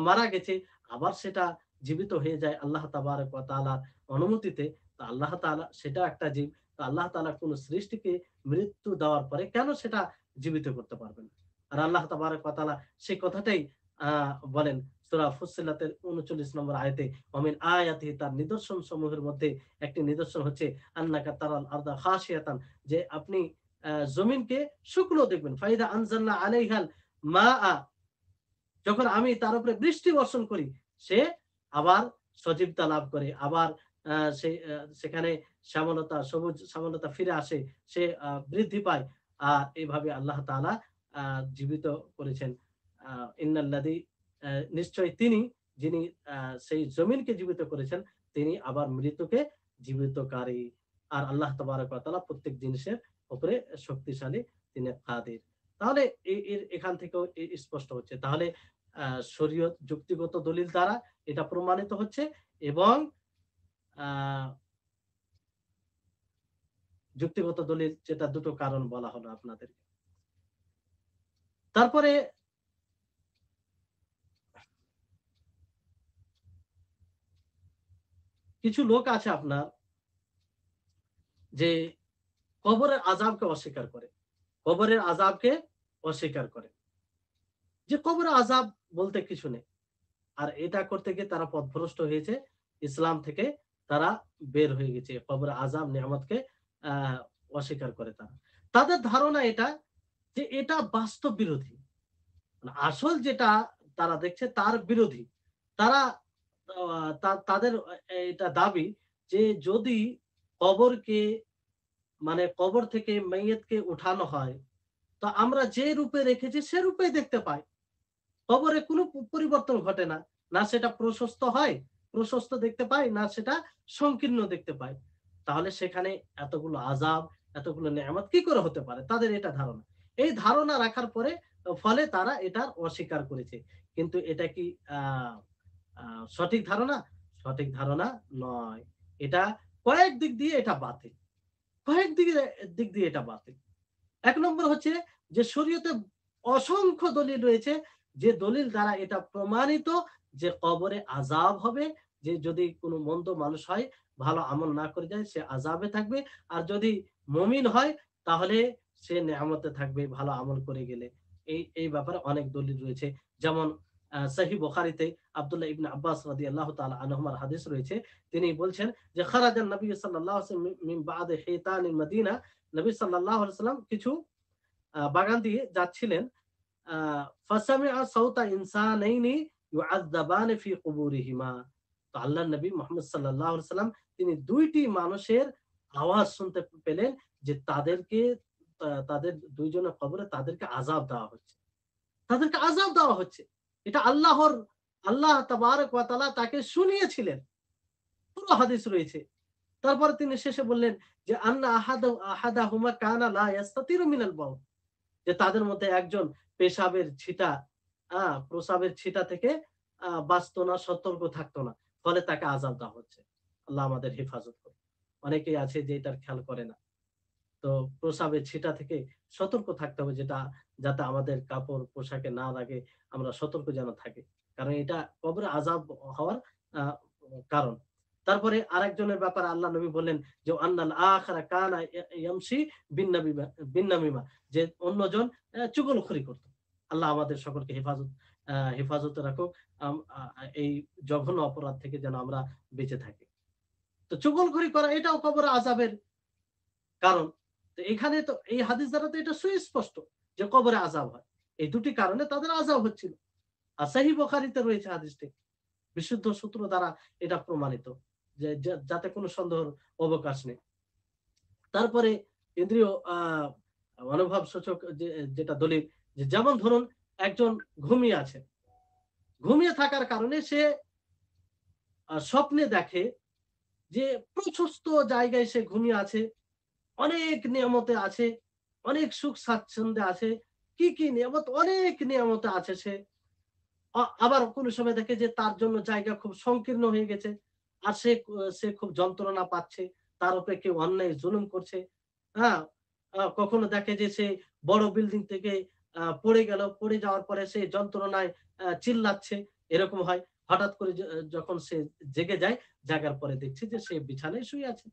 মারা গেছে, আবার সেটা জীবিত হয়ে যায় আল্লাহ তাবারক ওয়া তাআলার অনুমতিতে। তো আল্লাহ তাআলা সেটা একটা জীব। তো আল্লাহ তাআলা কোন সৃষ্টিকে মৃত্যু দেওয়ার পরে কেন সেটা জীবিত করতে পারবেন না? আর আল্লাহ তাবারক ওয়া তাআলা সেই কথাটাই বলেন সূরা ফুssiলাতের ৩৯ নম্বর আয়াতে, ওয়ামিন আয়াতিহি, তার নিদর্শন সমূহের মধ্যে একটি নিদর্শন হচ্ছে আন্নাকা তারাল আরদা খাশিয়াতান, যে আপনি জমিনকে শুকনো দেখবেন। ফাইদা আনজালনা আলাইহাল মাআ, যখন আমি তার উপরে বৃষ্টি বর্ষণ করি, সে আবার সজীবতা লাভ করে, আবার সেখানে শ্যামলতা, সবুজ শ্যামলতা ফিরে আসে, সে বৃদ্ধি পায়। আর এইভাবে আল্লাহ তাআলা জীবিত করেছেন। ইন্নাল্লাযী, নিশ্চয়ই তিনি, যিনি সেই জমিনকে জীবিত করেছেন, তিনি আবার মৃতকে জীবিতকারী। আর আল্লাহ তাবারক ওয়া তাআলা প্রত্যেক জিনিসের উপরে শক্তিশালী, তিনি কাদির। তাহলে এখান থেকেও স্পষ্ট হচ্ছে। তাহলে শরীয়ত যুক্তিগত দলিল দ্বারা এটা প্রমাণিত হচ্ছে, এবং আ যুক্তিগত দলিল যেটা, দুটো কারণ বলা হলো আপনাদেরকে। তারপরে কিছু লোক আছে আপনার, যে কবরের আযাবকে অস্বীকার করে। কবরের আযাবকে অস্বীকার করে। যে কবরের আযাব বলতে কিছু নেই। আর এটা করতে গিয়ে তারা পথভ্রষ্ট হয়েছে। ইসলাম থেকে তারা বের হয়ে গেছে। কবরের আযাব নেয়ামতকে আ অস্বীকার করে তারা। তাদের ধারণা এটা, যে এটা বাস্তব বিরোধী। মানে আসল যেটা তারা দেখছে তার বিরোধী। তারা তাদের এটা দাবি, যে যদি কবরকে, মানে কবর থেকে মাইয়াতকে উঠানো হয়, তো আমরা যে রূপে রেখেছি সে রূপেই দেখতে পাই। কবরে কোনো পরিবর্তন ঘটে না। না সেটা প্রশস্ত হয়, প্রশস্ত দেখতে পাই, না সেটা সংকীর্ণ দেখতে পাই। তাহলে সেখানে এতগুলো আযাব, এতগুলো নেয়ামত কি করে হতে পারে? তাদের এটা ধারণা। এই ধারণা রাখার পরে ফলে তারা এটার অস্বীকার করেছে। কিন্তু এটা কি আ আ সঠিক ধারণা? সঠিক ধারণা নয়। এটা কয়েক দিক দিয়ে এটা বাতিল। কয়েক দিক দিয়ে এটা বাতিল। ১ নম্বর হচ্ছে যে শরীয়তে অসংখ্য দলিল রয়েছে, যে দলিল দ্বারা এটা প্রমাণিত যে কবরে আযাব হবে। যে যদি কোনো মন্দ মানুষ হয়, ভালো আমল না করে যায়, সে আযাবে থাকবে। আর যদি মুমিন হয়, তাহলে সে নেয়ামতে থাকবে ভালো আমল করে গেলে। এই ব্যাপারে অনেক দলিল রয়েছে। যেমন সহিহ বুখারীতে আব্দুল্লাহ ইবনে আব্বাস রাদিয়াল্লাহু তাআলা আনহুমার হাদিস রয়েছে। তিনি বলছেন যে খারাজান নবী সাল্লাল্লাহু আলাইহি ওয়াসাল্লাম মিন বা'দি হিতানিল মদিনা, নবী সাল্লাল্লাহু আলাইহি ওয়াসাল্লাম কিছু বাগান দিয়ে যাচ্ছিলেন। আ ফাসামিআ সাউতা ইনসানাইনি ইউআযযাবানি ফি কুবুরিহিমা। তো আল্লাহর নবী মুহাম্মদ সাল্লাল্লাহু আলাইহি ওয়াসাল্লাম তিনি ২ টি মানুষের আওয়াজ শুনতে পেলেন, যে তাদের ২ জনের কবরে তাদেরকে আযাব দেওয়া হচ্ছে। তাদেরকে আযাব দেওয়া হচ্ছে। এটা আল্লাহ তাবারক ওয়া তাআলা তাকে শুনিয়েছিলেন। পুরো হাদিস রয়েছে। তারপরে তিনি শেষে বললেন যে আন্না আহাদাহুমা কানা লা ইয়াস্তাতিরু মিনাল বাউল, যে তাদের মধ্যে একজন পেশাবের ছিটা, প্রসাবের ছিটা থেকে বাঁচত না, সতর্ক থাকতো না। ফলে তাকে আযাব দেওয়া হচ্ছে। আল্লাহ আমাদের হেফাজত করুন। অনেকেই আছে যে এটার খেয়াল করে না। তো প্রসাবের ছিটা থেকে সতর্ক থাকতে হবে, যেটা যাতে আমাদের কাপড় পোশাকে না লাগে, আমরা সতর্ক যেন থাকি। কারণ এটা কবরে আযাব হওয়ার আ কারণ। তারপরে আরেকজনের ব্যাপারে আল্লাহ নবী বললেন যে আন্নাল আখারা কানা ইয়ামশি বিন নামিমা, যে অন্যজন চুগলখড়ি করত। আল্লাহ আমাদের সকলকে হেফাজতে রাখুক। এই জঘন্য অপরাধ থেকে যেন আমরা বেঁচে থাকি। তো চুগলখড়ি করা এটাও কবরে আযাবের কারণ। তো এখানে তো এই হাদিস দ্বারা তো এটা সুস্পষ্ট যে কবরে আযাব হয়। এই দুটি কারণে তাদের আযাব হচ্ছিল। আর সহিহ বুখারীতে রয়েছে হাদিসটি। বিশুদ্ধ সূত্র দ্বারা এটা প্রমাণিত যে যাতে কোনো সন্দেহের অবকাশ নেই। তারপরে ইন্দ্রিয় অনুভব সূচক যেটা দলিল, যে যেমন ধরুন একজন ঘুমিয়ে আছে। ঘুমিয়ে থাকার কারণে সে স্বপ্নে দেখে যে প্রশস্ত জায়গায় সে ঘুমিয়ে আছে, অনেক নিয়ামতে আছে, অনেক সুখ স্বাচ্ছন্দ্যে আছে। কি, কি নিয়ামত? অনেক নিয়ামতে আছে সে। আবার কোন সময় দেখে যে তার জন্য জায়গা খুব সংকীর্ণ হয়ে গেছে। আর সে খুব যন্ত্রণা পাচ্ছে। তার উপরে কেউ অন্যায় জুলুম করছে। হ্যাঁ? কখনো দেখে যে সে বড় বিল্ডিং থেকে পড়ে গেল। পড়ে যাওয়ার পরে সে যন্ত্রণায় চিল্লাচ্ছে। এরকম হয়। হঠাৎ করে যখন সে জেগে যায়, জাগার পরে দেখছে যে সে বিছানায় শুয়ে আছে।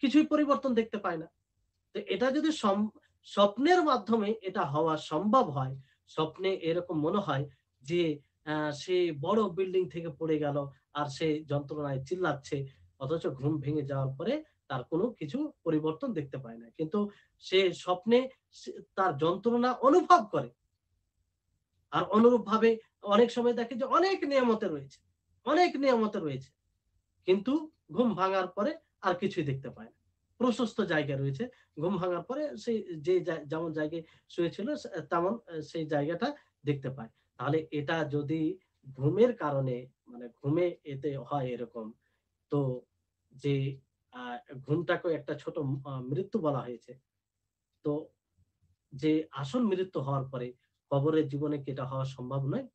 কিছুই পরিবর্তন দেখতে পায় না। তো এটা যদি স্বপ্নের মাধ্যমে এটা হওয়া সম্ভব হয়, স্বপ্নে এরকম মনে হয় যে সে বড় বিল্ডিং থেকে পড়ে গেল আর সে যন্ত্রণায় চিল্লাচ্ছে, অথচ ঘুম ভেঙে যাওয়ার পরে তার কোনো কিছু পরিবর্তন দেখতে পায় না। কিন্তু সে স্বপ্নে তার যন্ত্রণা অনুভব করে। আর অনুরূপভাবে অনেক সময় দেখে যে অনেক নিয়ামতে রয়েছে, অনেক নিয়ামতে রয়েছে। কিন্তু ঘুম ভাঙার পরে আর কিছুই দেখতে পায় না। প্রশস্ত জায়গা রয়েছে। ঘুম ভাঙার পরে সেই যে যেমন জায়গায় শুয়েছিল তেমন সেই জায়গাটা দেখতে পায়। তাহলে এটা যদি ঘুমের কারণে, মানে ঘুমে এতে হয় এরকম, তো যে আ ঘুমটাকেও একটা ছোট মৃত্যু বলা হয়েছে। তো যে আসল মৃত্যু হওয়ার পরে কবরের জীবনে কি এটা হওয়া সম্ভব নয়?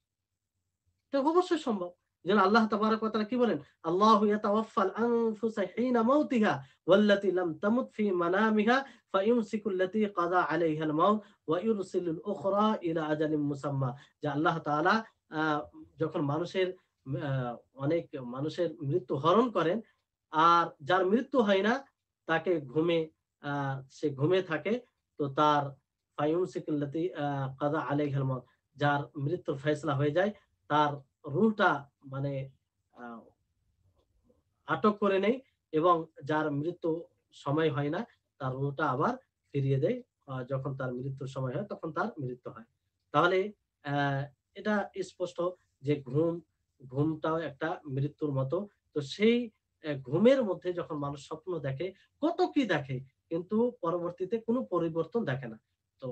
এটা অবশ্যই সম্ভব। যেন আল্লাহ তাবারাক ওয়া তাআলা কি বলেন? আল্লাহু ইয়াতাওয়াফফাল আনফুসা হিনা মাউতিহা ওয়াল্লাতী লাম তামুত ফি মানামিহা ফায়ুমসিকু আল্লাতী কাযা আলাইহাল মাউত ওয়া ইউরসিলুল উখরা ইলা আজালিম মুসাম্মা। যে আল্লাহ তাআলা আ যখন আ অনেক মানুষের মৃত্যু হরণ করেন, আর যার মৃত্যু হয় না তাকে আ সে ঘুমে থাকে, তো তার ফায়ুমসিকু আল্লাতী কাযা আলাইহাল মাউত, যার মৃত্যুর ফয়সালা হয়ে যায়, তার রুহটা মানে আ আটক করে নেই, এবং যার মৃত্যু সময় হয় না তার রুহটা আবার ফিরিয়ে দেয়। যখন তার মৃত্যুর সময় হয় তখন তার মৃত্যু হয়। তাহলে অ্যা এটা স্পষ্ট যে ঘুমটাও একটা মৃত্যুর মতো। তো সেই ঘুমের মধ্যে যখন মানুষ স্বপ্ন দেখে, কত কি দেখে, কিন্তু পরবর্তীতে কোনো পরিবর্তন দেখে না। তো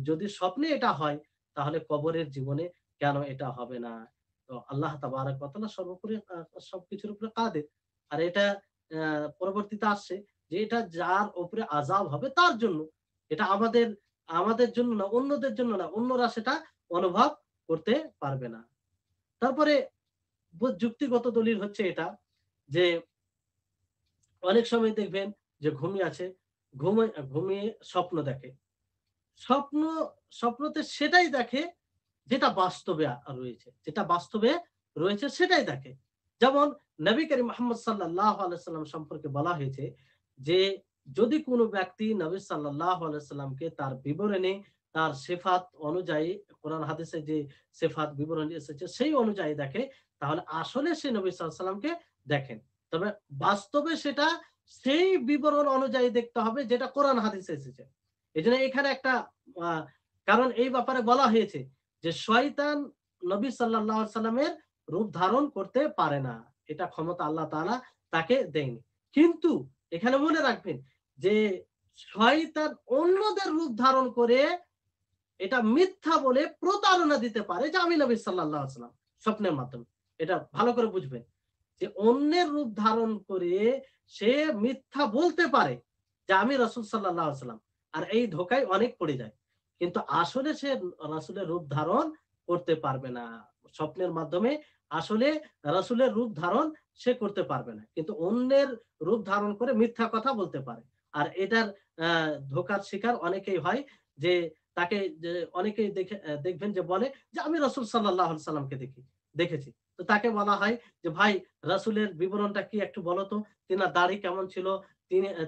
যদি স্বপ্নে এটা হয়, তাহলে কবরের জীবনে কেন এটা হবে না? তো আল্লাহ তাবারাক ওয়া তাআলা সর্বোপরি সবকিছুর উপরে কাদের। আর এটা পরবর্তীতে আসছে যে এটা যার উপরে আযাব হবে তার জন্য। এটা আমাদের জন্য না, অন্যদের জন্য না। অন্যরা সেটা অনুভব করতে পারবে না। তারপরে যুক্তিগত দলিল হচ্ছে এটা যে অনেক সময় দেখবেন যে ঘুমিয়ে আছে, ঘুমিয়ে স্বপ্ন দেখে। স্বপ্ন স্বপ্নতে সেটাই দেখে যেটা বাস্তবে রয়েছে। যেটা বাস্তবে রয়েছে সেটাই দেখে। যেমন নবী করিম মুহাম্মদ সাল্লাল্লাহু আলাইহি ওয়াসাল্লাম সম্পর্কে বলা হয়েছে যে, যদি কোনো ব্যক্তি নবী সাল্লাল্লাহু আলাইহি ওয়াসাল্লামকে তার বিবরণে, তার সিফাত অনুযায়ী, কোরআন হাদিসে যে সিফাত বিবরণী এসেছে সেই অনুযায়ী দেখে, তাহলে আসলে সে নবী সাল্লাল্লাহু আলাইহি ওয়াসাল্লামকে দেখেন। তবে বাস্তবে সেটা সেই বিবরণ অনুযায়ী দেখতে হবে যেটা কোরআন হাদিসে এসেছে। এজন্য এখানে একটা আ কারণ এই ব্যাপারে বলা হয়েছে যে শয়তান নবী সাল্লাল্লাহু আলাইহি সাল্লামের রূপ ধারণ করতে পারে না। এটা ক্ষমতা আল্লাহ তাআলা তাকে দেয়নি। কিন্তু এখানে মনে রাখবেন যে শয়তান অন্যদের রূপ ধারণ করে এটা মিথ্যা বলে প্রতারণা দিতে পারে যে আমি নবী সাল্লাল্লাহু আলাইহি সাল্লাম, স্বপ্নের মাধ্যমে। এটা ভালো করে বুঝবেন। যে অন্যের রূপ ধারণ করে সে মিথ্যা বলতে পারে যে আমি রাসূল সাল্লাল্লাহু আলাইহি সাল্লাম। আর এই ধোঁকায় অনেক পড়ে যায়। কিন্তু আসলে সে রাসূলের রূপ ধারণ করতে পারবে না। স্বপ্নের মাধ্যমে আসলে রাসূলের রূপ ধারণ সে করতে পারবে না। কিন্তু অন্যের রূপ ধারণ করে মিথ্যা কথা বলতে পারে। আর এটার আ ধোঁকার শিকার অনেকেই হয় যে তাকে যে অনেকেই দেখবেন যে বলে যে আমি রাসূল সাল্লাল্লাহু আলাইহি সাল্লামকে দেখেছি। তো তাকে বলা হয় যে ভাই রাসূলের বিবরণটা কি একটু বলো তো? তিনার দাড়ি কেমন ছিল?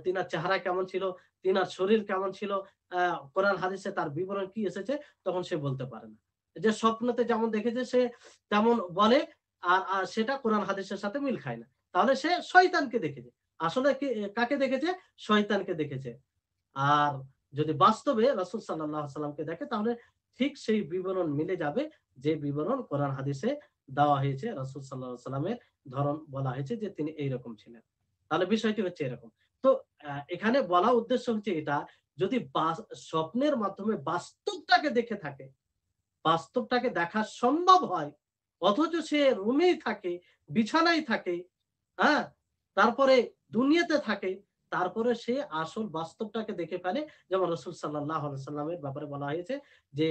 তিনার চেহারা কেমন ছিল? তিনার শরীর কেমন ছিল? আ কোরআন হাদিসে তার বিবরণ কি এসেছে? তখন সে বলতে পারে না। যে স্বপ্নতে যেমন দেখেছে সে তেমন বলে, আর সেটা কোরআন হাদিসের সাথে মিল খায় না। তাহলে সে শয়তানকে দেখেছে। আসলে কাকে দেখেছে? শয়তানকে দেখেছে। আর যদি বাস্তবে রাসূল সাল্লাল্লাহু আলাইহি সাল্লামকে দেখে তাহলে ঠিক সেই বিবরণ মিলে যাবে যে বিবরণ কোরআন হাদিসে দেওয়া হয়েছে। রাসূল সাল্লাল্লাহু আলাইহি সাল্লামের ধরন বলা হয়েছে যে তিনি এইরকম ছিলেন। তাহলে বিষয়টি হচ্ছে এরকম। তো এখানে বলা উদ্দেশ্য হচ্ছে এটা, যদি স্বপ্নের মাধ্যমে বাস্তবটাকে দেখে থাকে, বাস্তবটাকে দেখা সম্ভব হয়, অথচ সে রুমেই থাকে, বিছানায় থাকে, হ্যাঁ? তারপরে দুনিয়াতে থাকে, তারপরে সে আসল বাস্তবটাকে দেখে ফেলে। যেমন রাসূল সাল্লাল্লাহু আলাইহি সাল্লামের ব্যাপারে বলা হয়েছে যে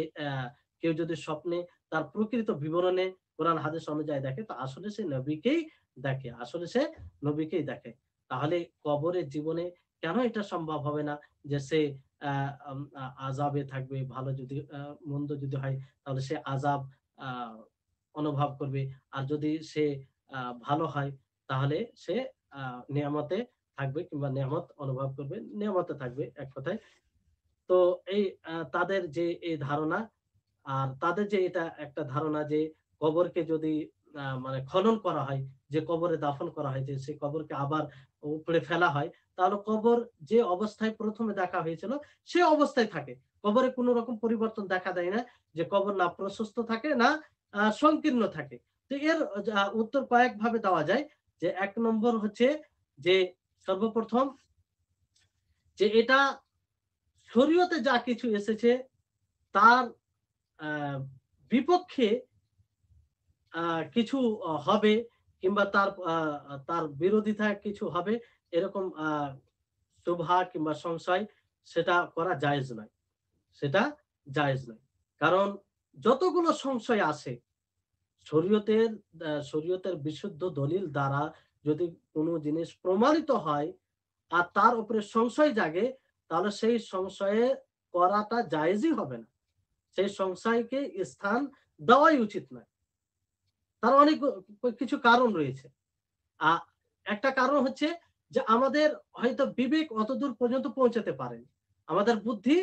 কেউ যদি স্বপ্নে তার প্রকৃত বিবরণে কোরআন হাদিস অনুযায়ী দেখে, তো আসলে সে নবীকেই দেখে। আসলে সে নবীকেই দেখে। তাহলে কবরের জীবনে কেন এটা সম্ভব হবে না যে সে আ আম আ আযাবে থাকবে, ভালো যদি মন্দ যদি হয় তাহলে সে আযাব আ অনুভব করবে। আর যদি সে ভালো হয় তাহলে সে আ নেয়ামতে থাকবে কিংবা নেয়ামত অনুভব করবে, নেয়ামতে থাকবে এক কথায়। তো এই তাদের যে এই ধারণা, আর তাদের যে এটা একটা ধারণা যে কবরকে যদি মানে খনন করা হয়, যে কবরে দাফন করা হয়, যে সেই কবরকে আবার উপড়ে ফেলা হয়, তাহলে কবর যে অবস্থায় ১ম এ দেখা হয়েছিল সে অবস্থায় থাকে। কবরে কোন রকম পরিবর্তন দেখা দেয় না, যে কবর না প্রশস্ত থাকে না সংকীর্ণ থাকে। তো এর উত্তর কয়েকভাবে দেওয়া যায়। যে ১ নম্বর হচ্ছে যে সর্বপ্রথম যে এটা শরীয়তে যা কিছু এসেছে তার আ বিপক্ষে আ কিছু হবে কিংবা তার বিরোধিতায় কিছু হবে, এরকম শুবহা কিংবা সংশয় সেটা করা জায়েজ নয়। সেটা জায়েজ নয়। কারণ যতগুলো সংশয় আছে শরীয়তের বিশুদ্ধ দলিল দ্বারা যদি কোন জিনিস প্রমাণিত হয় আর তার উপরে সংশয় জাগে, তাহলে সেই সংশয়ে করাটা জায়েজই হবে না। সেই সংশয়কে স্থান দেওয়াই উচিত নয়। তার অনেক কিছু কারণ রয়েছে। আ একটা কারণ হচ্ছে যে আমাদের হয়তো বিবেক অতদূর পর্যন্ত পৌঁছাতে পারেনি। আমাদের বুদ্ধি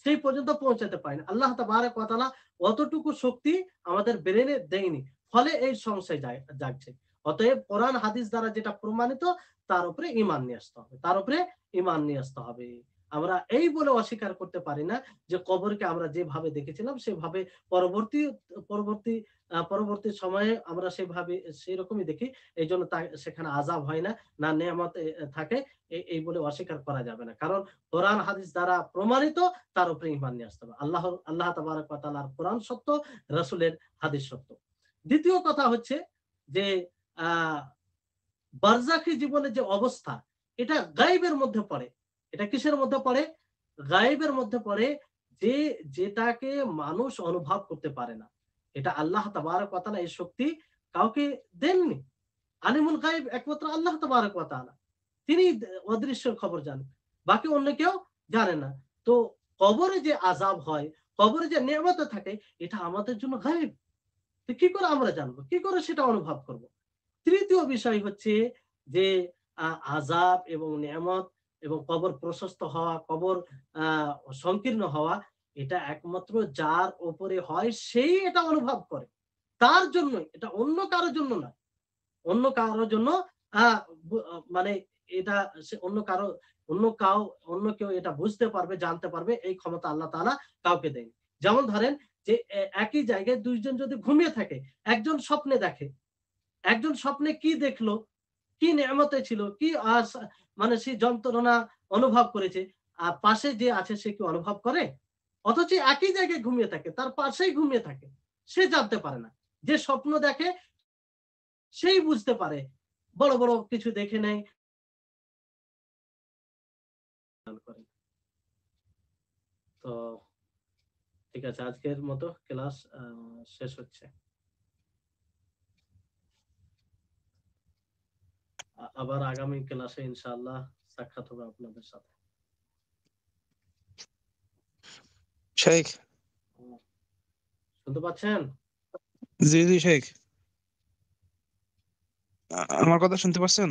সেই পর্যন্ত পৌঁছাতে পারেনি। আল্লাহ তাবারাক ওয়া তাআলা অতটুকু শক্তি আমাদের ব্রেইনে দেয়নি। ফলে এই সংশয় জাগছে। অতএব কোরআন হাদিস দ্বারা যেটা প্রমাণিত তার উপরে ঈমান নিয়ে আসতে হবে। তার উপরে ঈমান নিয়ে আসতে হবে। আমরা এই বলে অস্বীকার করতে পারি না যে কবরকে আমরা যেভাবে দেখেছিলাম সেভাবে পরবর্তী পরবর্তী পরবর্তী সময়ে আমরা সেভাবে সেরকমই দেখি। এইজন্য সেখানে আযাব হয় না, না নেয়ামত থাকে, এই বলে অস্বীকার করা যাবে না। কারণ কোরআন হাদিস দ্বারা প্রমাণিত তার উপরে ঈমান নিয়ে আসতে হবে। আল্লাহ তাবারাক ওয়া তাআলার কোরআন সত্য, রাসূলের হাদিস সত্য। দ্বিতীয় কথা হচ্ছে যে আ বারজাখি জীবনের যে অবস্থা, এটা গায়েবের মধ্যে পড়ে। এটা কিসের মধ্যে পড়ে? গায়েবের মধ্যে পড়ে, যে যেটাকে মানুষ অনুভব করতে পারে না। এটা আল্লাহ তাবারাক ওয়া তাআলা এই শক্তি কাউকে দেননি। আলিমুল গায়েব একমাত্র আল্লাহ তাবারাক ওয়া তাআলা। তিনি অদৃশ্যের খবর জানেন। বাকি অন্য কেউ জানে না। তো কবরে যে আযাব হয়, কবরে যে নেয়ামত থাকে, এটা আমাদের জন্য গায়েব। তো কি করে আমরা জানবো? কি করে সেটা অনুভব করব? তৃতীয় বিষয় হচ্ছে যে আ আযাব এবং নেয়ামত এবং কবর প্রশস্ত হওয়া, কবর আ সংকীর্ণ হওয়া, এটা একমাত্র যার উপরে হয় সেই এটা অনুভব করে। তার জন্যই, এটা অন্য কারো জন্য নয়। অন্য কারো জন্য আ মানে এটা সে অন্য কেউ এটা বুঝতে পারবে, জানতে পারবে, এই ক্ষমতা আল্লাহ তাআলা কাউকে দেয়নি। যেমন ধরেন যে একই জায়গায় ২ জন যদি ঘুমিয়ে থাকে, একজন স্বপ্নে দেখে। একজন স্বপ্নে কি দেখলো, কি নেয়ামতে ছিল, কি মানে সে যন্ত্রণা অনুভব করেছে। আর পাশে যে আছে সে কি অনুভব করে? অথচ একই জায়গায় ঘুমিয়ে থাকে, তার পাশেই ঘুমিয়ে থাকে। সে জানতে পারে না। যে স্বপ্ন দেখে সেই বুঝতে পারে। বড়, বড় কিছু দেখে নেয়। তো ঠিক আছে, আজকের মতো ক্লাস শেষ হচ্ছে। আবার আগামী ক্লাসে ইনশাআল্লাহ সাক্ষাৎ হবে আপনাদের সাথে। শেখ, শুনতে পাচ্ছেন? জি জি শেখ, আমার কথা শুনতে পাচ্ছেন?